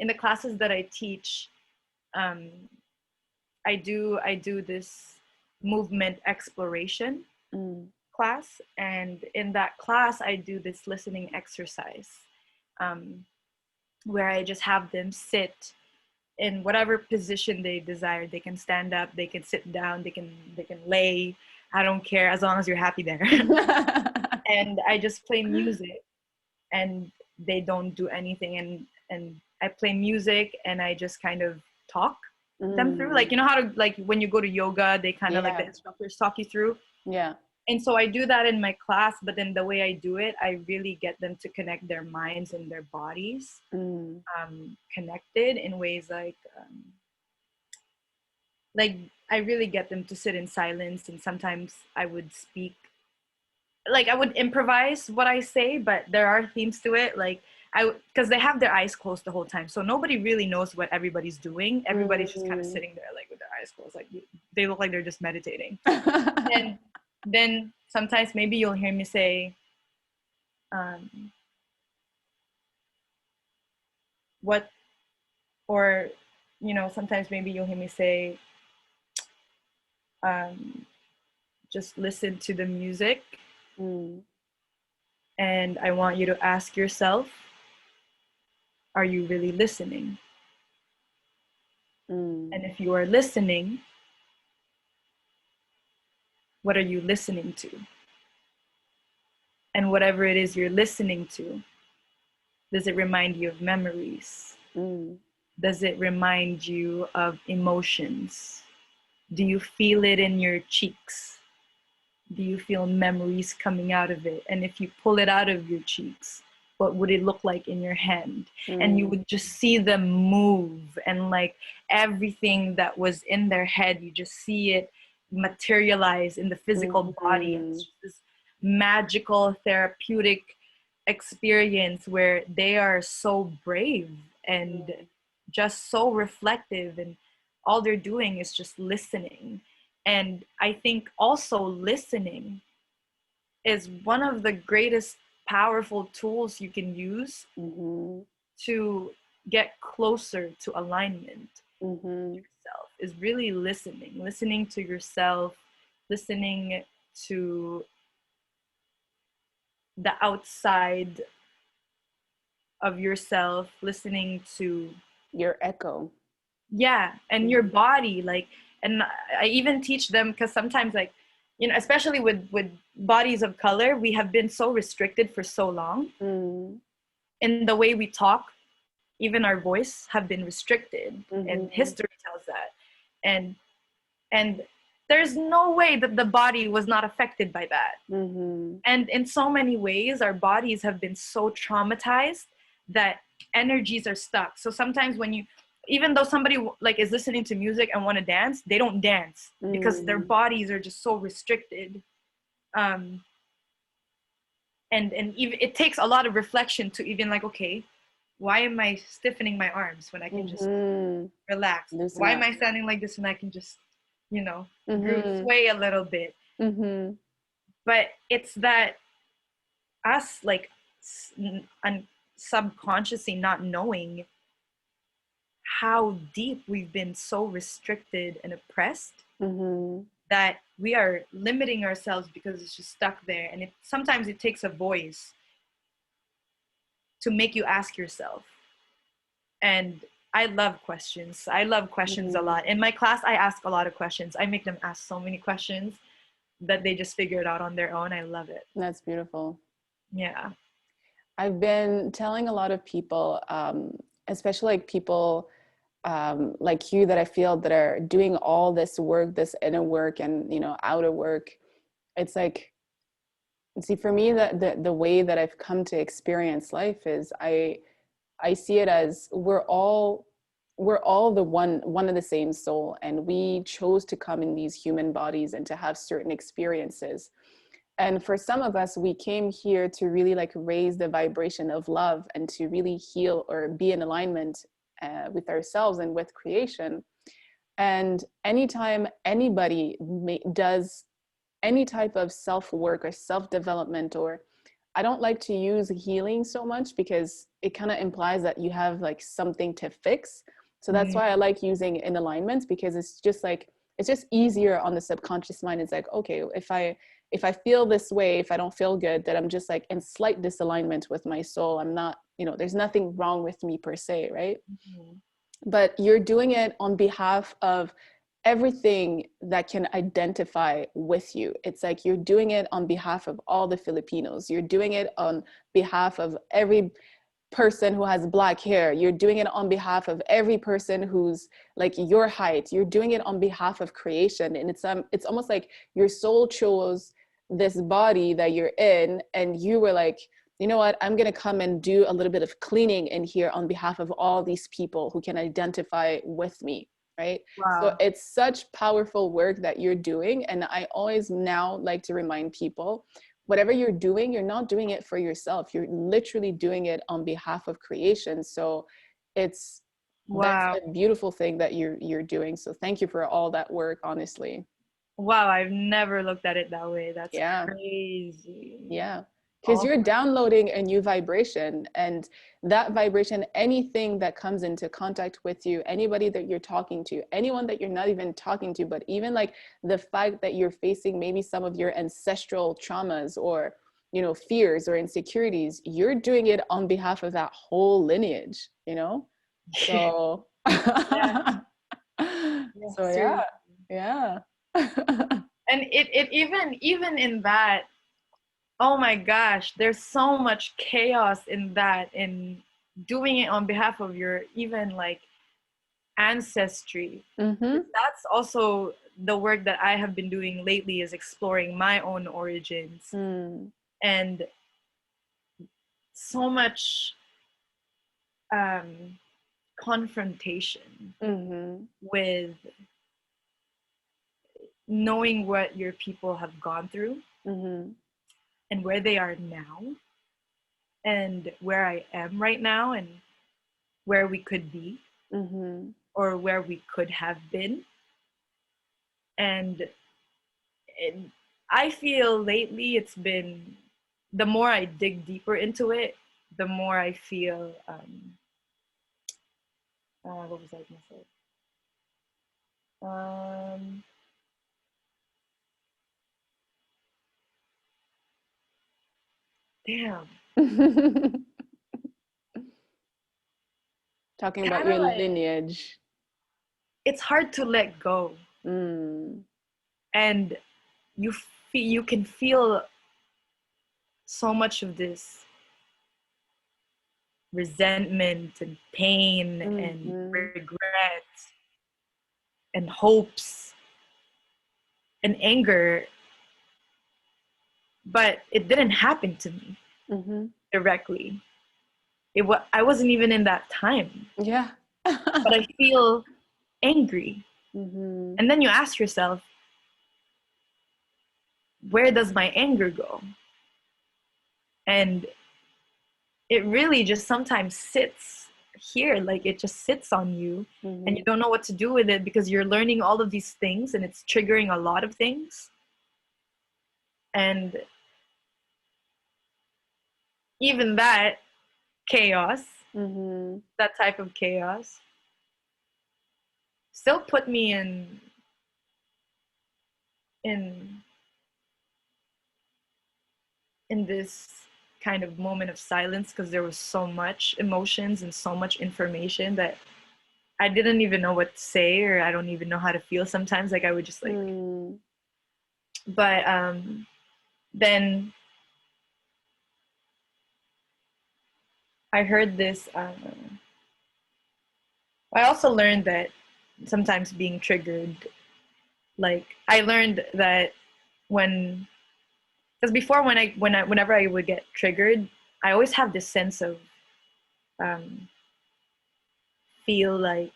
the classes that I teach, um, I do this movement exploration Mm. class, and in that class I do this listening exercise, um, where I just have them sit in whatever position they desire. They can stand up, they can sit down, they can lay. I don't care, as long as you're happy there. And I just play music, and they don't do anything, and I play music, and I just kind of talk them through, like, Mm. you know how to, like, when you go to yoga, they kind of like the Yeah. instructors talk you through. Yeah. And so I do that in my class, but then the way I do it, I really get them to connect their minds and their bodies, Mm. connected in ways like I really get them to sit in silence. And sometimes I would speak, like I would improvise what I say, but there are themes to it. Like because they have their eyes closed the whole time, so nobody really knows what everybody's doing. Everybody's just kind of Mm. sitting there, like with their eyes closed, like they look like they're just meditating. And then sometimes maybe you'll hear me say, um, what, or, sometimes maybe you'll hear me say, um, just listen to the music, Mm. and I want you to ask yourself, are you really listening? Mm. And if you are listening, what are you listening to? And whatever it is you're listening to, does it remind you of memories? Mm. Does it remind you of emotions? Do you feel it in your cheeks? Do you feel memories coming out of it? And if you pull it out of your cheeks, what would it look like in your hand? And you Mm. would just see them move, and like everything that was in their head, you just see it materialize in the physical body. And it's Mhm. just this magical therapeutic experience where they are so brave and Mm. just so reflective, and all they're doing is just listening. And I think also listening is one of the greatest powerful tools you can use Mhm. to get closer to alignment with Mhm. yourself, is really listening to yourself, listening to the outside of yourself, listening to, Your echo. yeah, and your Mhm. body. Like, and I even teach them, because sometimes, like, especially with bodies of color, we have been so restricted for so long Mm. in the way we talk. Even our voice have been restricted, and Mhm. history tells that. And and there's no way that the body was not affected by that. Mhm. And in so many ways, our bodies have been so traumatized that energies are stuck. So sometimes when you, even though somebody like is listening to music and want to dance, they don't dance because their Mm. bodies are just so restricted. um and even it takes a lot of reflection to even, like, okay, why am I stiffening my arms when I can just Mhm. relax? Loosen Why am up. I standing like this when I can just, Mhm. sway a little bit? Mhm. But it's that us, like, subconsciously not knowing how deep we've been so restricted and oppressed, Mhm. that we are limiting ourselves because it's just stuck there. And sometimes it takes a voice to make you ask yourself. And I love questions. I love questions a Mhm. lot. In my class, I ask a lot of questions. I make them ask so many questions that they just figure it out on their own. I love it. That's beautiful. Yeah. I've been telling a lot of people, especially like people like you, that I feel that are doing all this work, this inner work and outer work. It's like, see, for me, the way that I've come to experience life is I see it as we're all the one of the same soul, and we chose to come in these human bodies and to have certain experiences. And for some of us, we came here to really like raise the vibration of love and to really heal or be in alignment with ourselves and with creation. And anytime anybody does any type of self-work or self-development, or I don't like to use healing so much because it kind of implies that you have like something to fix. So that's why I like using in alignments, because it's just like, it's just easier on the subconscious mind. It's like, okay, if I feel this way, if I don't feel good, that I'm just like in slight disalignment with my soul. I'm not, you know, there's nothing wrong with me per se, right? Mm-hmm. But you're doing it on behalf of everything that can identify with you. It's like you're doing it on behalf of all the Filipinos. You're doing it on behalf of every person who has black hair. You're doing it on behalf of every person who's like your height. You're doing it on behalf of creation. And it's almost like your soul chose this body that you're in, and you were like, you know what, I'm going to come and do a little bit of cleaning in here on behalf of all these people who can identify with me, right? Wow. So it's such powerful work that you're doing. And I always now like to remind people, whatever you're doing, you're not doing it for yourself. You're literally doing it on behalf of creation. So it's, wow, that's a beautiful thing that you're doing. So thank you for all that work, honestly. wow, I've never looked at it that way. That's Yeah. crazy. Yeah. Because you're downloading a new vibration, and that vibration, anything that comes into contact with you, anybody that you're talking to, anyone that you're not even talking to, but even like the fact that you're facing maybe some of your ancestral traumas or, you know, fears or insecurities, you're doing it on behalf of that whole lineage, you know? So, Yeah. so yeah, yeah. And it even in that, oh my gosh, there's so much chaos in that, in doing it on behalf of your even like ancestry. Mm-hmm. That's also the work that I have been doing lately, is exploring my own origins. And so much confrontation with knowing what your people have gone through and where they are now and where I am right now and where we could be or where we could have been. And I feel lately it's been, the more I dig deeper into it, the more I feel, what was I going to say? Damn. Talking about your like, lineage. It's hard to let go. And you can feel so much of this resentment and pain and regret and hopes and anger, but it didn't happen to me directly. I wasn't even in that time. Yeah. But I feel angry. And then you ask yourself, where does my anger go? And it really just sometimes sits here, like it just sits on you and you don't know what to do with it because you're learning all of these things and it's triggering a lot of things. And even that chaos, that type of chaos, still put me in this kind of moment of silence because there was so much emotions and so much information that I didn't even know what to say, or I don't even know how to feel sometimes. Like I would just like, but then I heard this. I also learned that sometimes being triggered, like I learned that because before whenever I would get triggered, I always have this sense of feel like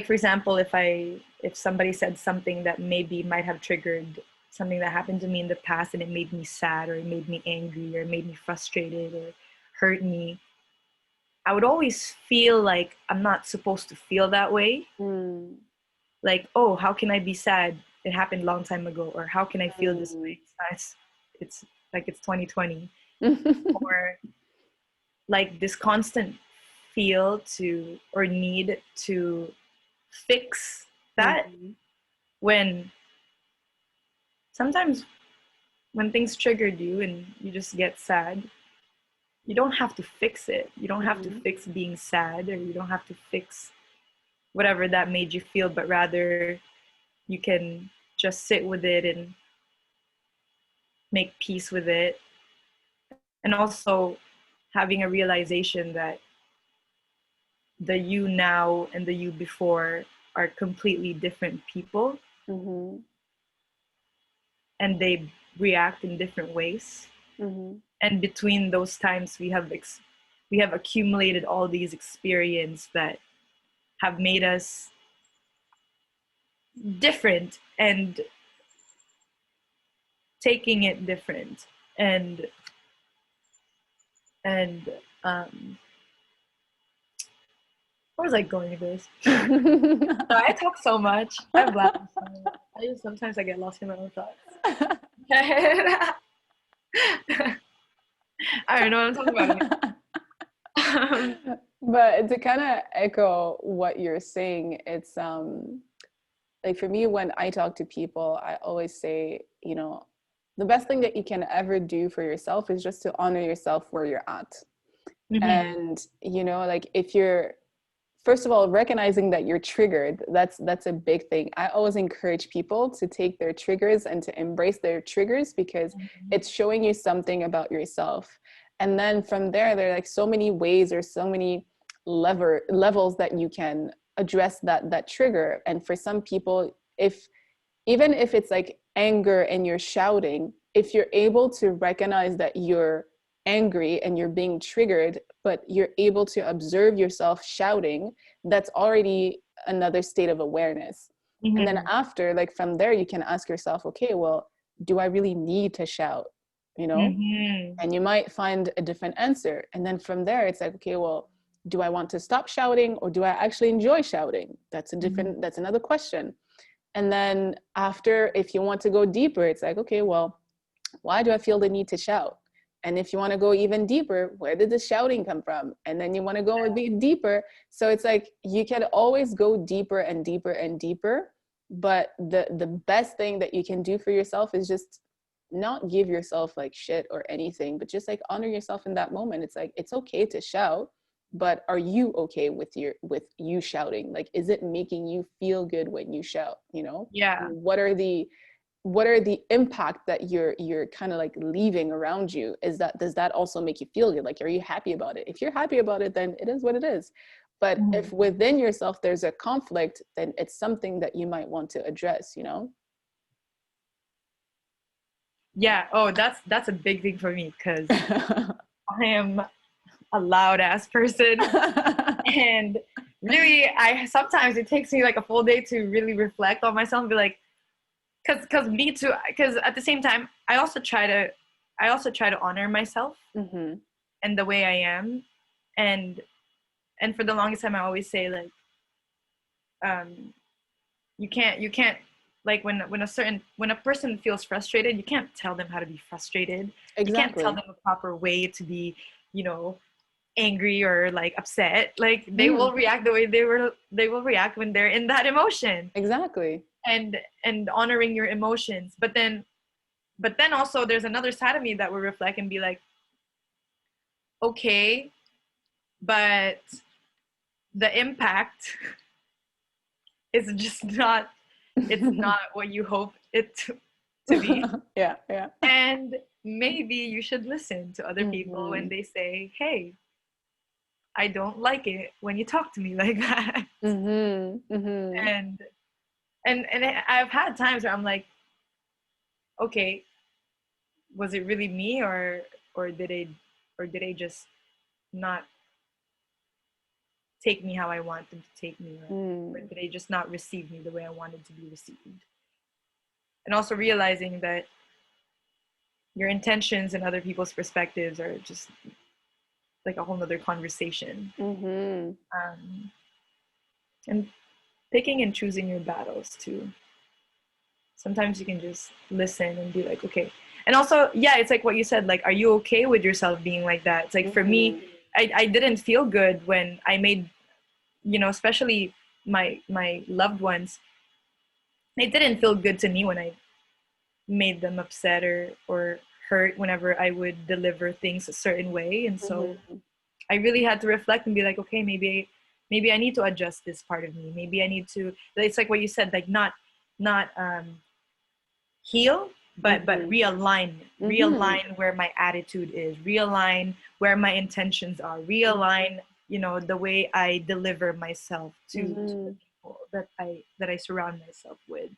for example, if somebody said something that maybe might have triggered something that happened to me in the past and it made me sad or it made me angry or it made me frustrated or hurt me, I would always feel like I'm not supposed to feel that way. Like, oh, how can I be sad it happened a long time ago, or how can I feel this Mm. way? It's like it's 2020, or like this constant feel to or need to fix that, Mhm. when sometimes when things triggered you and you just get sad, you don't have to fix it. You don't have to Mhm. fix being sad, or you don't have to fix whatever that made you feel, but rather you can just sit with it and make peace with it. And also having a realization that the you now and the you before are completely different people, Mhm. and they react in different ways. Mhm. And between those times, we have accumulated all these experiences that have made us different, and taking it different, and and um where was I going with this? So I talk so much. I blabber so much. Sometimes I get lost in my own thoughts. I don't know what I'm talking about anymore. But to kind of echo what you're saying, it's like for me, when I talk to people, I always say, you know, the best thing that you can ever do for yourself is just to honor yourself where you're at. Mm-hmm. And, you know, like if you're, first of all, recognizing that you're triggered, that's a big thing. I always encourage people to take their triggers and to embrace their triggers, because it's showing you something about yourself. And then from there are like so many ways or so many levels that you can address that trigger. And for some people, if even if it's like anger and you're shouting, if you're able to recognize that you're angry and you're being triggered, but you're able to observe yourself shouting, that's already another state of awareness. And then Mm-hmm. after, like from there, you can ask yourself, okay, well, do I really need to shout? You know? Mm-hmm. And you might find a different answer. And then from there, it's like, okay, well, do I want to stop shouting, or do I actually enjoy shouting? That's another question. And then after, if you want to go deeper, it's like, okay, well, why do I feel the need to shout? And if you want to go even deeper, where did the shouting come from? And then you want to go a bit deeper. So it's like you can always go deeper and deeper and deeper. But the best thing that you can do for yourself is just not give yourself like shit or anything, but just like honor yourself in that moment. It's like it's okay to shout, but are you okay with you shouting? Like, is it making you feel good when you shout, you know? Yeah. What are the impact that you're kind of like leaving around you? Does that also make you feel good? Like, are you happy about it? If you're happy about it, then it is what it is. But Mm-hmm. if within yourself there's a conflict, then it's something that you might want to address, you know? Yeah. Oh, that's a big thing for me, because I am a loud ass person, and really, I sometimes it takes me like a full day to really reflect on myself and be like, because me too. Because at the same time, I also try to honor myself Mm-hmm. and the way I am, and and for the longest time, I always say like, um, you can't like when a person feels frustrated, you can't tell them how to be frustrated. You can't tell Exactly. them a proper way to be, you know, angry or like upset. Like they Mm, will react the way they will react when they're in that emotion. exactly. And honoring your emotions, but then also there's another side of me that will reflect and be like, okay, but the impact is just not, it's not what you hope it to be. Yeah, yeah. And maybe you should listen to other people when Mm-hmm. they say, hey, I don't like it when you talk to me like that. Mm-hmm. Mm-hmm. and and I've had times where I'm like, okay, was it really me, or did they or did they just not take me how I want them to take me, or Mm. did they just not receive me the way I wanted to be received? And also realizing that your intentions and other people's perspectives are just like a whole nother conversation. Mm-hmm. And picking and choosing your battles too. sometimes you can just listen and be like, okay. And also, yeah, it's like what you said, like, are you okay with yourself being like that? It's like, for me, I didn't feel good when I made, especially my loved ones. It didn't feel good to me when I made them upset or hurt whenever I would deliver things a certain way. And so I really had to reflect and be like, okay, maybe I need to adjust this part of me. Maybe I need to, it's like what you said, like, not heal, but realign where my attitude is, realign where my intentions are, realign, the way I deliver myself to the people that I surround myself with.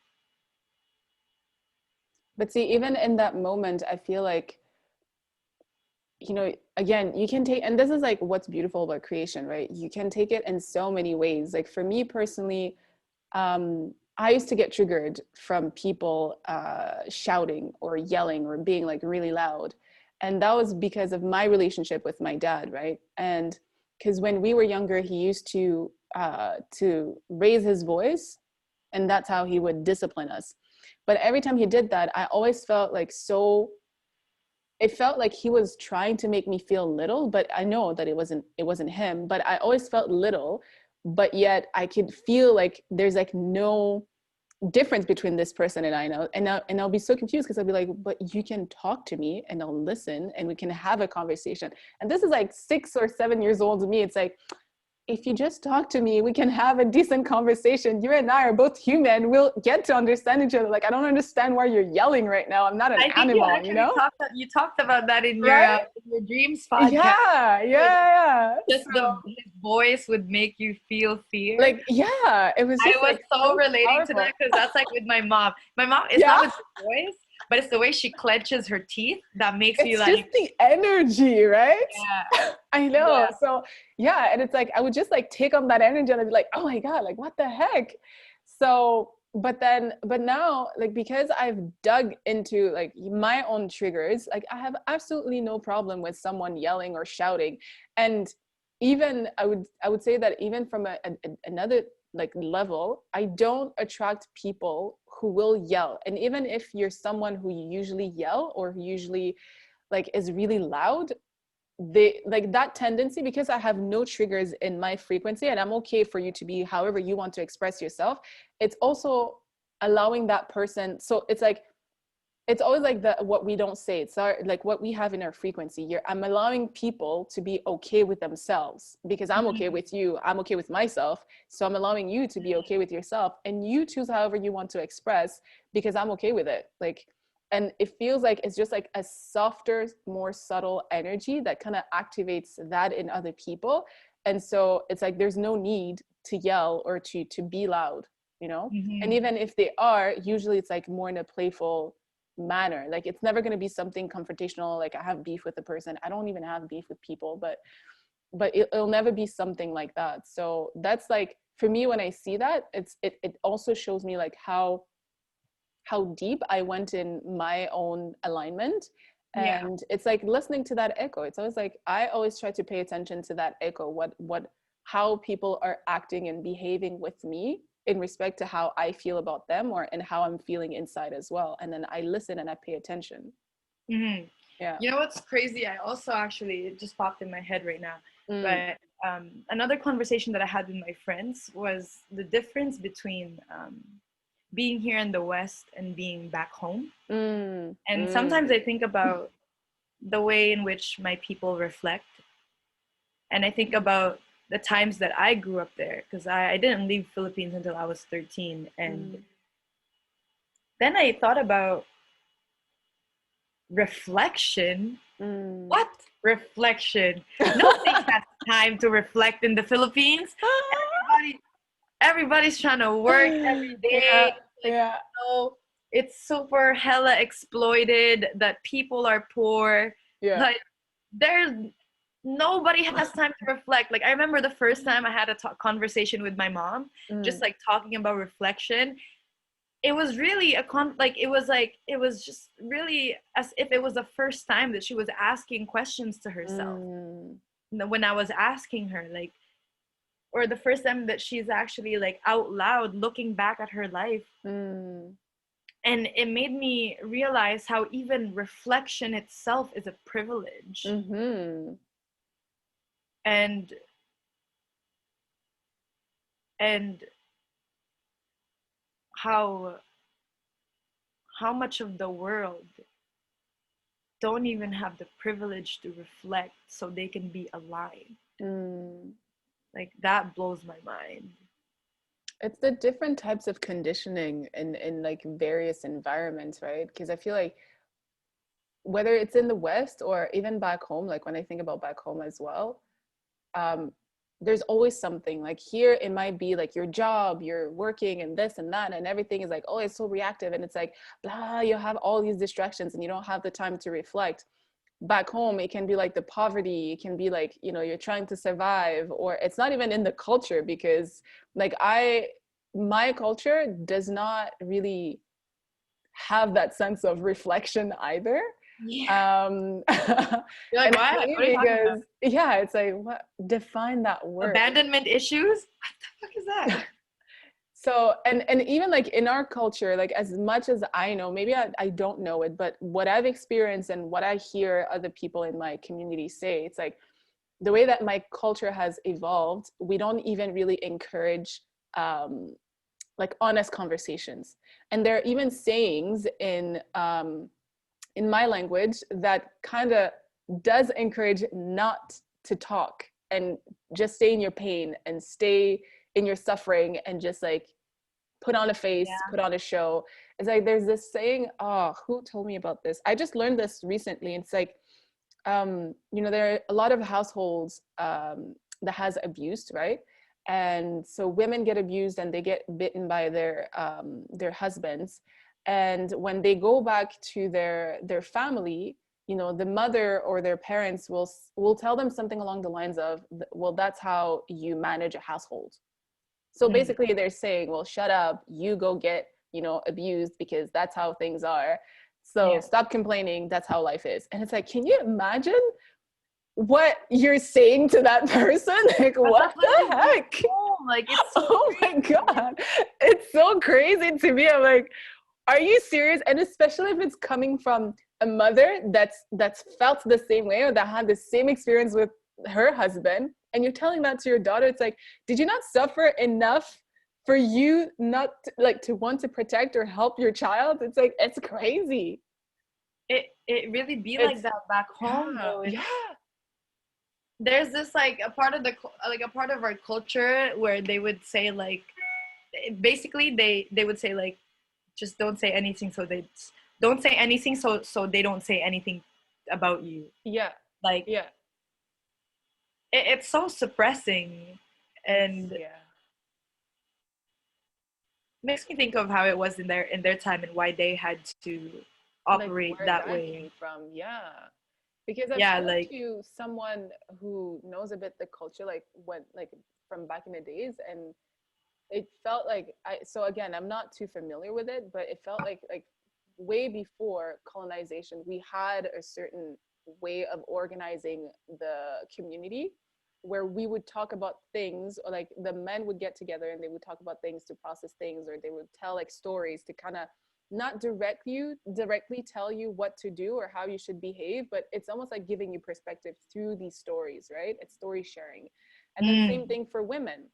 But see, even in that moment, I feel like, again, you can take, and this is like what's beautiful about creation, right? You can take it in so many ways. Like for me personally, I used to get triggered from people shouting or yelling or being like really loud. And that was because of my relationship with my dad, right? And because when we were younger, he used to raise his voice, and that's how he would discipline us. But every time he did that, I always felt like it felt like he was trying to make me feel little, but I know that it wasn't him, but I always felt little, but yet I could feel like there's like no difference between this person and I know. And I'll be so confused because I'll be like, but you can talk to me and I'll listen and we can have a conversation. And this is like 6 or 7 years old to me. It's like, if you just talk to me, we can have a decent conversation. You and I are both human. We'll get to understand each other. Like, I don't understand why you're yelling right now. I'm not an I think you animal, actually talked about that in right? your dreams podcast. Yeah. Just So, his voice would make you feel fear. like, yeah, it was I just was like so so relating to powerful. that because that's like with my mom. My mom, it's Yeah, not with her voice, but it's the way she clenches her teeth that makes you it's just like, the energy, right? yeah, I yeah. know. So yeah, and it's like I would just like take on that energy and I'd be like, oh my God, like what the heck? So, but now, like because I've dug into like my own triggers, like I have absolutely no problem with someone yelling or shouting. And even I would say that even from another like level, I don't attract people who will yell. And even if you're someone who usually yell or who usually like is really loud, they like that tendency, because I have no triggers in my frequency and I'm okay for you to be however you want to express yourself. It's also allowing that person. So it's like, it's always like the what we don't say, it's like what we have in our frequency. I'm allowing people to be okay with themselves because I'm okay with you, I'm okay with myself, so I'm allowing you to be okay with yourself, and you choose however you want to express because I'm okay with it. Like, and it feels like it's just like a softer, more subtle energy that kind of activates that in other people. And so it's like there's no need to yell or to be loud. And Mm-hmm. even if they are, usually it's like more in a playful manner. Like it's never going to be something confrontational, like I have beef with a person. I don't even have beef with people, but it'll never be something like that. So that's like, for me, when I see that, it also shows me like how deep I went in my own alignment. Yeah. And it's like listening to that echo. It's always like I always try to pay attention to that echo, what how people are acting and behaving with me in respect to how I feel about them, or and how I'm feeling inside as well. And then I listen and I pay attention. Mm-hmm. Yeah. You know what's crazy? I also actually, it just popped in my head right now. Mm. But another conversation that I had with my friends was the difference between being here in the West and being back home. Mm. And Mm. sometimes I think about the way in which my people reflect. And I think about the times that I grew up there, because I didn't leave Philippines until I was 13. And Mm. then I thought about reflection. Mm. What reflection? Nobody has time to reflect in the Philippines. Everybody's trying to work every Yeah, day. Like, yeah, it's super hella exploited that people are poor. yeah. Like, there's nobody has time to reflect. Like, I remember the first time I had a conversation with my mom, just Mm. like talking about reflection. It was really it was just really as if it was the first time that she was asking questions to herself. Mm. When I was asking her, like, or the first time that she's actually like out loud looking back at her life Mm. And it made me realize how even reflection itself is a privilege. Mm-hmm. And and how much of the world don't even have the privilege to reflect so they can be alive. Like, that blows my mind. It's the different types of conditioning in like various environments, right? Because I feel like whether it's in the West or even back home, like when I think about back home as well, um, there's always something. Like here it might be like your job, you're working and this and that, and everything is like, oh, it's so reactive, and it's like blah, you have all these distractions and you don't have the time to reflect. Back home it can be like the poverty, it can be like, you know, you're trying to survive, or it's not even in the culture, because like my culture does not really have that sense of reflection either. Yeah. You're like, And it's what? funny What are you talking about? because yeah, it's like, what, define that word. Abandonment issues? What the fuck is that? So and even like in our culture, like as much as I know, maybe I don't know it, but what I've experienced and what I hear other people in my community say, it's like the way that my culture has evolved, we don't even really encourage like honest conversations. And there are even sayings in my language that kind of does encourage not to talk and just stay in your pain and stay in your suffering and just like put on a face, Yeah. put on a show. It's like there's this saying, oh, who told me about this? I just learned this recently. It's like, you know, there are a lot of households that has abused, right? And so women get abused and they get bitten by their husbands. And when they go back to their family, you know, the mother or their parents will tell them something along the lines of, well, that's how you manage a household. So basically they're saying, well, shut up, you go get, you know, abused because that's how things are. So Yeah. stop complaining, that's how life is. And it's like, can you imagine what you're saying to that person? Like, But what that's what the they do at heck? home. Like, it's so Oh my crazy. God. It's so crazy to me. I'm like, are you serious? And especially if it's coming from a mother that's felt the same way or that had the same experience with her husband, and you're telling that to your daughter. It's like, did you not suffer enough for you not to, like, to want to protect or help your child? It's like, it's crazy. It really be like It's that back home yeah, though. yeah. There's this like a part of a part of our culture where they would say like, basically they would say like, just don't say anything, so they don't say anything, so they don't say anything about you. Yeah, Like, yeah. it's so suppressing, It's and yeah. makes me think of how it was in their time and why they had to Like operate where that that way. came from. Yeah. Because I've Yeah, spoke like, to someone who knows a bit the culture, like what, like from back in the days, and it felt like so again, I'm not too familiar with it, but it felt like way before colonization, we had a certain way of organizing the community where we would talk about things, or like the men would get together and they would talk about things to process things, or they would tell like stories to kind of not directly tell you what to do or how you should behave, but it's almost like giving you perspective through these stories, right? It's story sharing. And then same thing for women.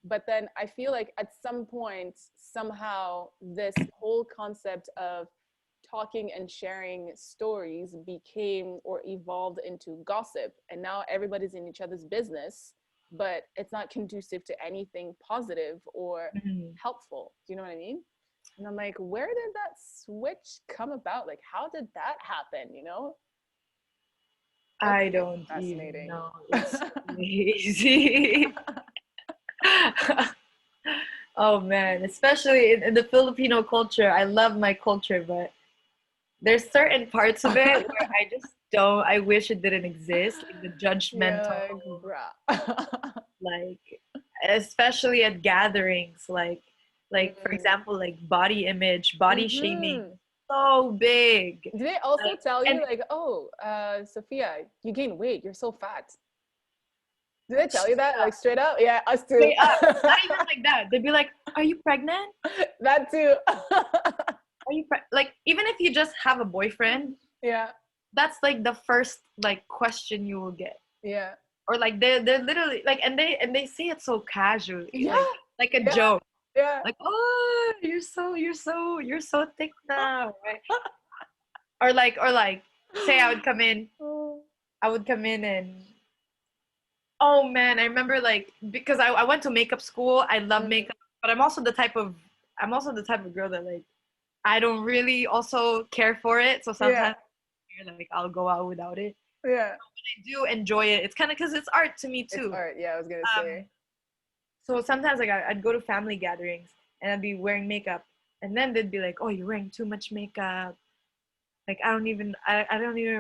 But then I feel like at some point, somehow this whole concept of talking and sharing stories became or evolved into gossip. And now everybody's in each other's business, but it's not conducive to anything positive or helpful. Do you know what I mean? And I'm like, where did that switch come about? Like, how did that happen? You know? It's I don't even fascinating. know. It's crazy. Oh man, especially in the Filipino culture. I love my culture, but there's certain parts of it where I just don't. I wish it didn't exist, like the You're judgmental, like, bruh. like, especially at gatherings, like for Mm. example, like body image, body shaming, Mm-hmm. so big. Do they also Like, tell you and like, oh, Sophia, you gain weight, you're so fat? Do they tell you that like straight up? Yeah, us too. straight up, not even like that. They'd be like, "Are you pregnant? That too. like, even if you just have a boyfriend, Yeah. that's like the first like question you will get. Yeah. Or like they're literally like, and they say it so casually, Yeah. like a Yeah. joke, Yeah. like, oh, you're so thick now, right? Or like say Oh. I would come in and, oh man, I remember, like, because I went to makeup school. I love Mm. makeup, but I'm also the type of girl that, like, I don't really also care for it. So Yeah. sometimes, like, I'll go out without it. Yeah. I do enjoy it. It's kind of because it's art to me It's too. art. Yeah, I was gonna Um, say. so sometimes, like, I'd go to family gatherings and I'd be wearing makeup, and then they'd be like, "Oh, you're wearing too much makeup. Like, I don't even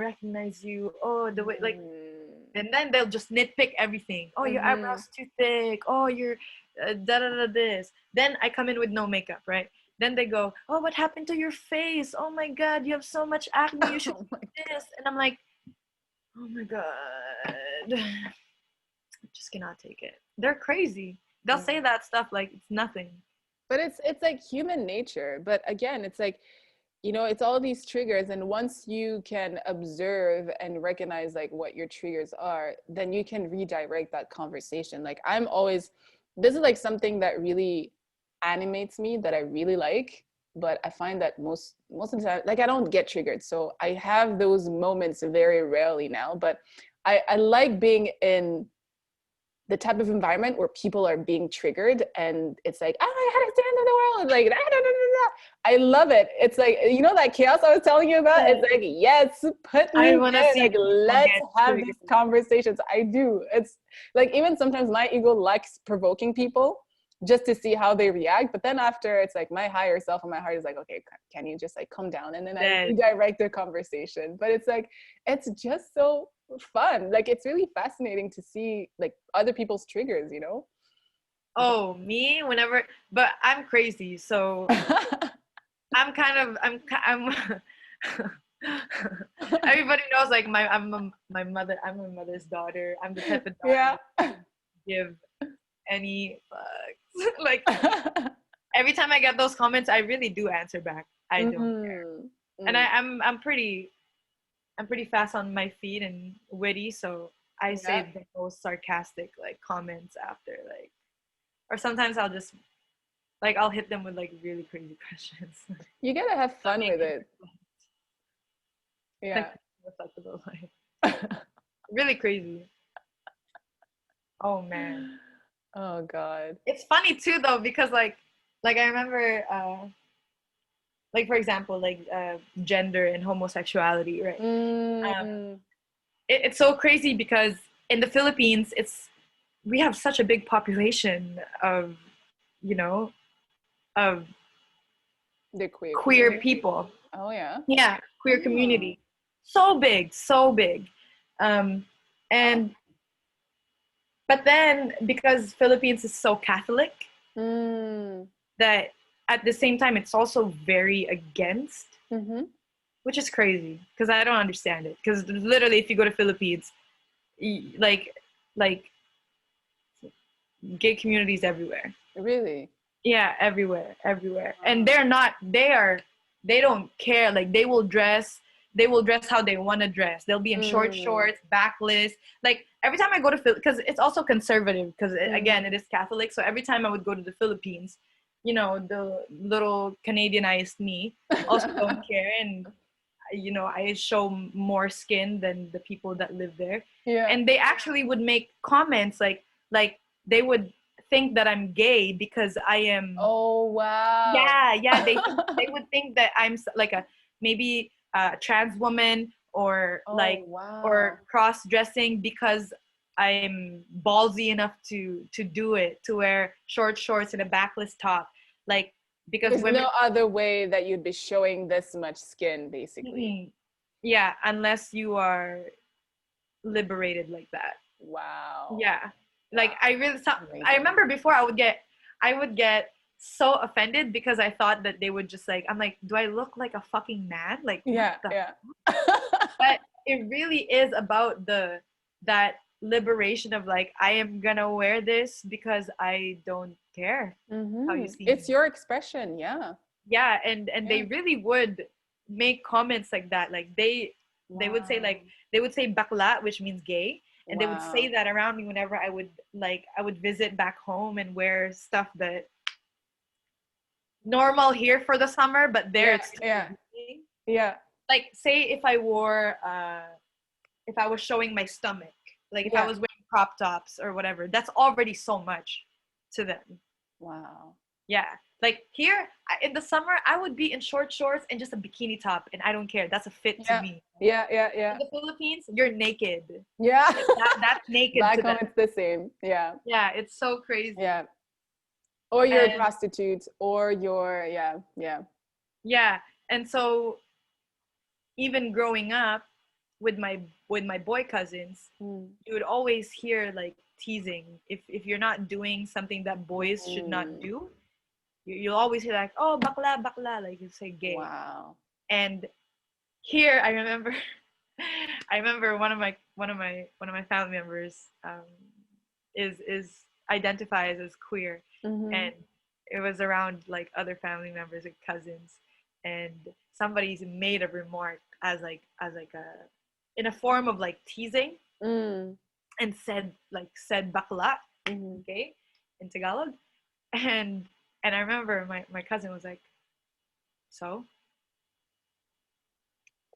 recognize you. Oh, the way, like." Mm. And then they'll just nitpick everything. Oh, your Mm-hmm. eyebrows too thick. Oh, you're da da da this. Then I come in with no makeup, right? Then they go, oh, what happened to your face? Oh my God, you have so much acne. You should Oh do my this. And I'm like, oh my God, I just cannot take it. They're crazy. They'll God. say that stuff like it's nothing. But it's like human nature. But again, it's like, it's all these triggers, and once you can observe and recognize like what your triggers are, then you can redirect that conversation. Like, I'm always, this is like something that really animates me, that I really like, but I find that most of the time, like, I don't get triggered. So I have those moments very rarely now, but I like being in the type of environment where people are being triggered, and it's like, oh my God, it's the end of the world. Like, da, da, da, da, da. I love it. It's like, that chaos I was telling you about. It's like, yes, put I me want to there. see Like, people let's get have triggered. these conversations. I do. It's like, even sometimes my ego likes provoking people just to see how they react. But then after, it's like my higher self and my heart is like, okay, can you just like calm down? And then I Dead. redirect the conversation. But it's like, it's just so fun. Like, it's really fascinating to see like other people's triggers. Oh, me, whenever, but I'm crazy. So I'm kind of, everybody knows, like, I'm my mother's daughter. I'm the type of daughter Yeah. that give any fucks. Like, every time I get those comments, I really do answer back. I don't care. Mm, And mm. I'm pretty fast on my feet and witty, so I Yeah. say the most sarcastic, like, comments after, like, or sometimes I'll just, like, I'll hit them with, like, really crazy questions. You gotta have That fun make with it it. like Yeah. reflectable, like, really crazy. Oh man, Oh God. it's funny too though, because like I remember, like, for example, like, gender and homosexuality, right? Um, Mm, it's so crazy because in the Philippines, we have such a big population of, you know, of the queer queer community. people. Oh yeah. Yeah, queer Oh. community. So big, so big. Um, Oh. and but then, because Philippines is so Catholic, Mm. that at the same time it's also very against, Mm-hmm. which is crazy because I don't understand it. Because literally, if you go to Philippines, like gay communities everywhere. Really? Yeah, everywhere, everywhere. And they don't care. Like, they will dress how they want to dress. They'll be in short Mm. shorts, backless. Like, every time I go to because it's also conservative, because again, Mm. it is Catholic. So every time I would go to the Philippines, the little Canadianized me also don't care, and I show more skin than the people that live there. Yeah. And they actually would make comments like they would think that I'm gay because I am. Oh wow. Yeah, yeah, they would think that I'm like a maybe a trans woman, or Oh like, wow. or cross dressing, because I'm ballsy enough to do it, to wear short shorts and a backless top, like, because There's women. no other way that you'd be showing this much skin, basically. Mhm. Yeah, unless you are liberated like that. Wow. Yeah, like, Wow. I Amazing. remember before I would get so offended because I thought that they would just, like, I'm like, do I look like a fucking man? Like, what Yeah, the? yeah. But it really is about that liberation of, like, I am gonna wear this because I don't care how Mm-hmm. you see It's me. your expression, yeah. yeah, and Yeah. they really would make comments like that. Like they would say, Wow. like, they would say bakla, which means gay, and they would say Wow. that around me whenever I would visit back home and wear stuff that normal here for the summer, but there Yeah. it's too Yeah. revealing. Yeah. Like, say if I wore if I was showing my stomach, like if I Yeah. was wearing crop tops or whatever, that's already so much to them. Wow. Yeah. Like here in the summer, I would be in short shorts and just a bikini top, and I don't care. That's a fit to Yeah. me. Yeah. Yeah. In Yeah. the Philippines, you're naked. Yeah. Like that's naked to Back them. home, it's the same. Yeah. Yeah, it's so Yeah. crazy. Or you're a And prostitute, or you're, yeah. Yeah. yeah, and so even growing up with my boy cousins, Mm. you would always hear like teasing if you're not doing something that boys should not Mm. do. You'll always hear like, oh, bakla bakla, like you say gay. Wow. And here I remember I remember one of my family members is identifies as queer, Mm-hmm. and it was around like other family members and cousins, and somebody's made a remark as like a in a form of like teasing, Mm. and said bakla, Mm-hmm. okay, in Tagalog, and I remember my cousin was like, so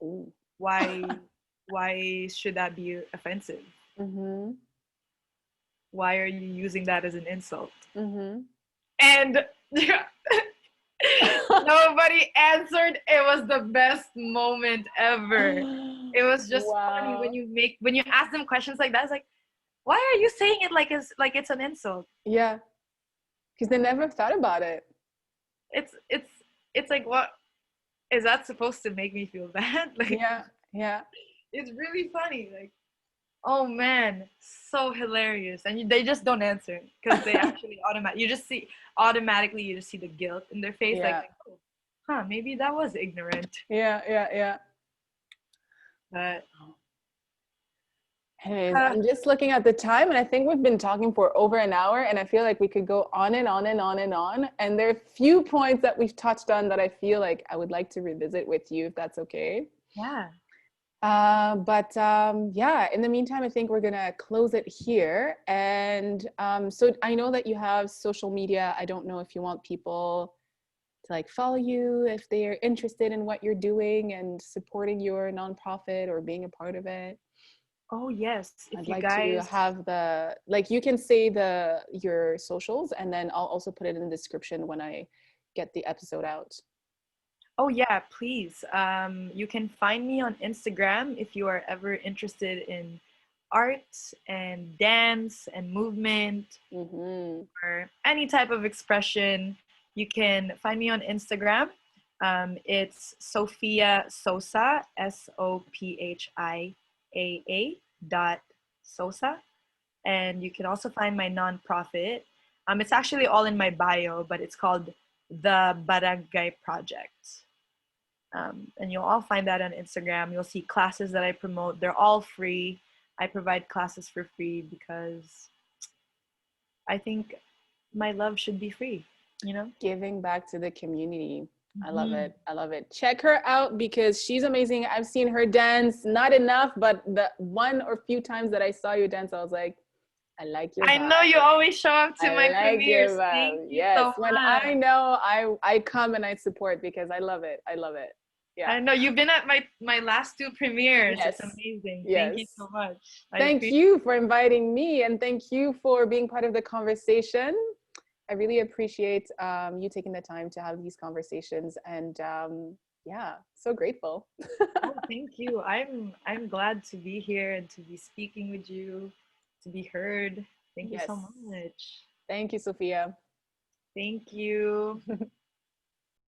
Ooh. why why should that be offensive? Mm-hmm. Why are you using that as an insult? Mm-hmm. And nobody answered. It was the best moment ever. It was just funny Wow. when you ask them questions like that. It's like, why are you saying it like it's an insult? Yeah. Because they never thought about it. It's it's it's like, what is that supposed to make me feel bad? Like, Yeah. Yeah. it's really funny. Like, oh man, so hilarious. And they just don't answer because they actually automatically you just see the guilt in their face, Yeah. like, oh, huh, maybe that was ignorant. Yeah. Yeah. Yeah. But Anyways, I'm just looking at the time, and I think we've been talking for over an hour, and I feel like we could go on and on and on and on. And there are a few points that we've touched on that I feel like I would like to revisit with you, if that's okay. yeah. Yeah, in the meantime, I think we're gonna close it here. And so I know that you have social media. I don't know if you want people to like follow you, if they're interested in what you're doing and supporting your nonprofit or being a part of it. Oh yes, if I'd you like to guys. have like you can say your socials, and then I'll also put it in the description when I get the episode out. Oh yeah, please. You can find me on Instagram if you are ever interested in art and dance and movement Mm-hmm. or any type of expression. You can find me on Instagram. It's Sophia Sosa, SOPHIAA dot Sosa. And you can also find my nonprofit. It's actually all in my bio, but it's called the Barangay Project. And you'll all find that on Instagram. You'll see classes that I promote. They're all free. I provide classes for free because I think my love should be free, you know? Giving back to the community. I love Mm-hmm. it. I love it. Check her out because she's amazing. I've seen her dance, not enough, but the one or few times that I saw you dance, I was like, I like your I know you vibe. always show up to I my like your premieres. Thank vibe. you Yes. so When much. I know, I come and I support because I love it. I love it. Yeah. I know you've been at my last two premieres. It's Yes. amazing. Thank you Yes. so much. I Thank appreciate. you for inviting me, and thank you for being part of the conversation. I really appreciate you taking the time to have these conversations, and yeah, so grateful. Oh, thank you. I'm glad to be here and to be speaking with you, to be heard. Thank you Yes. so much. Thank you, Sophia. Thank you.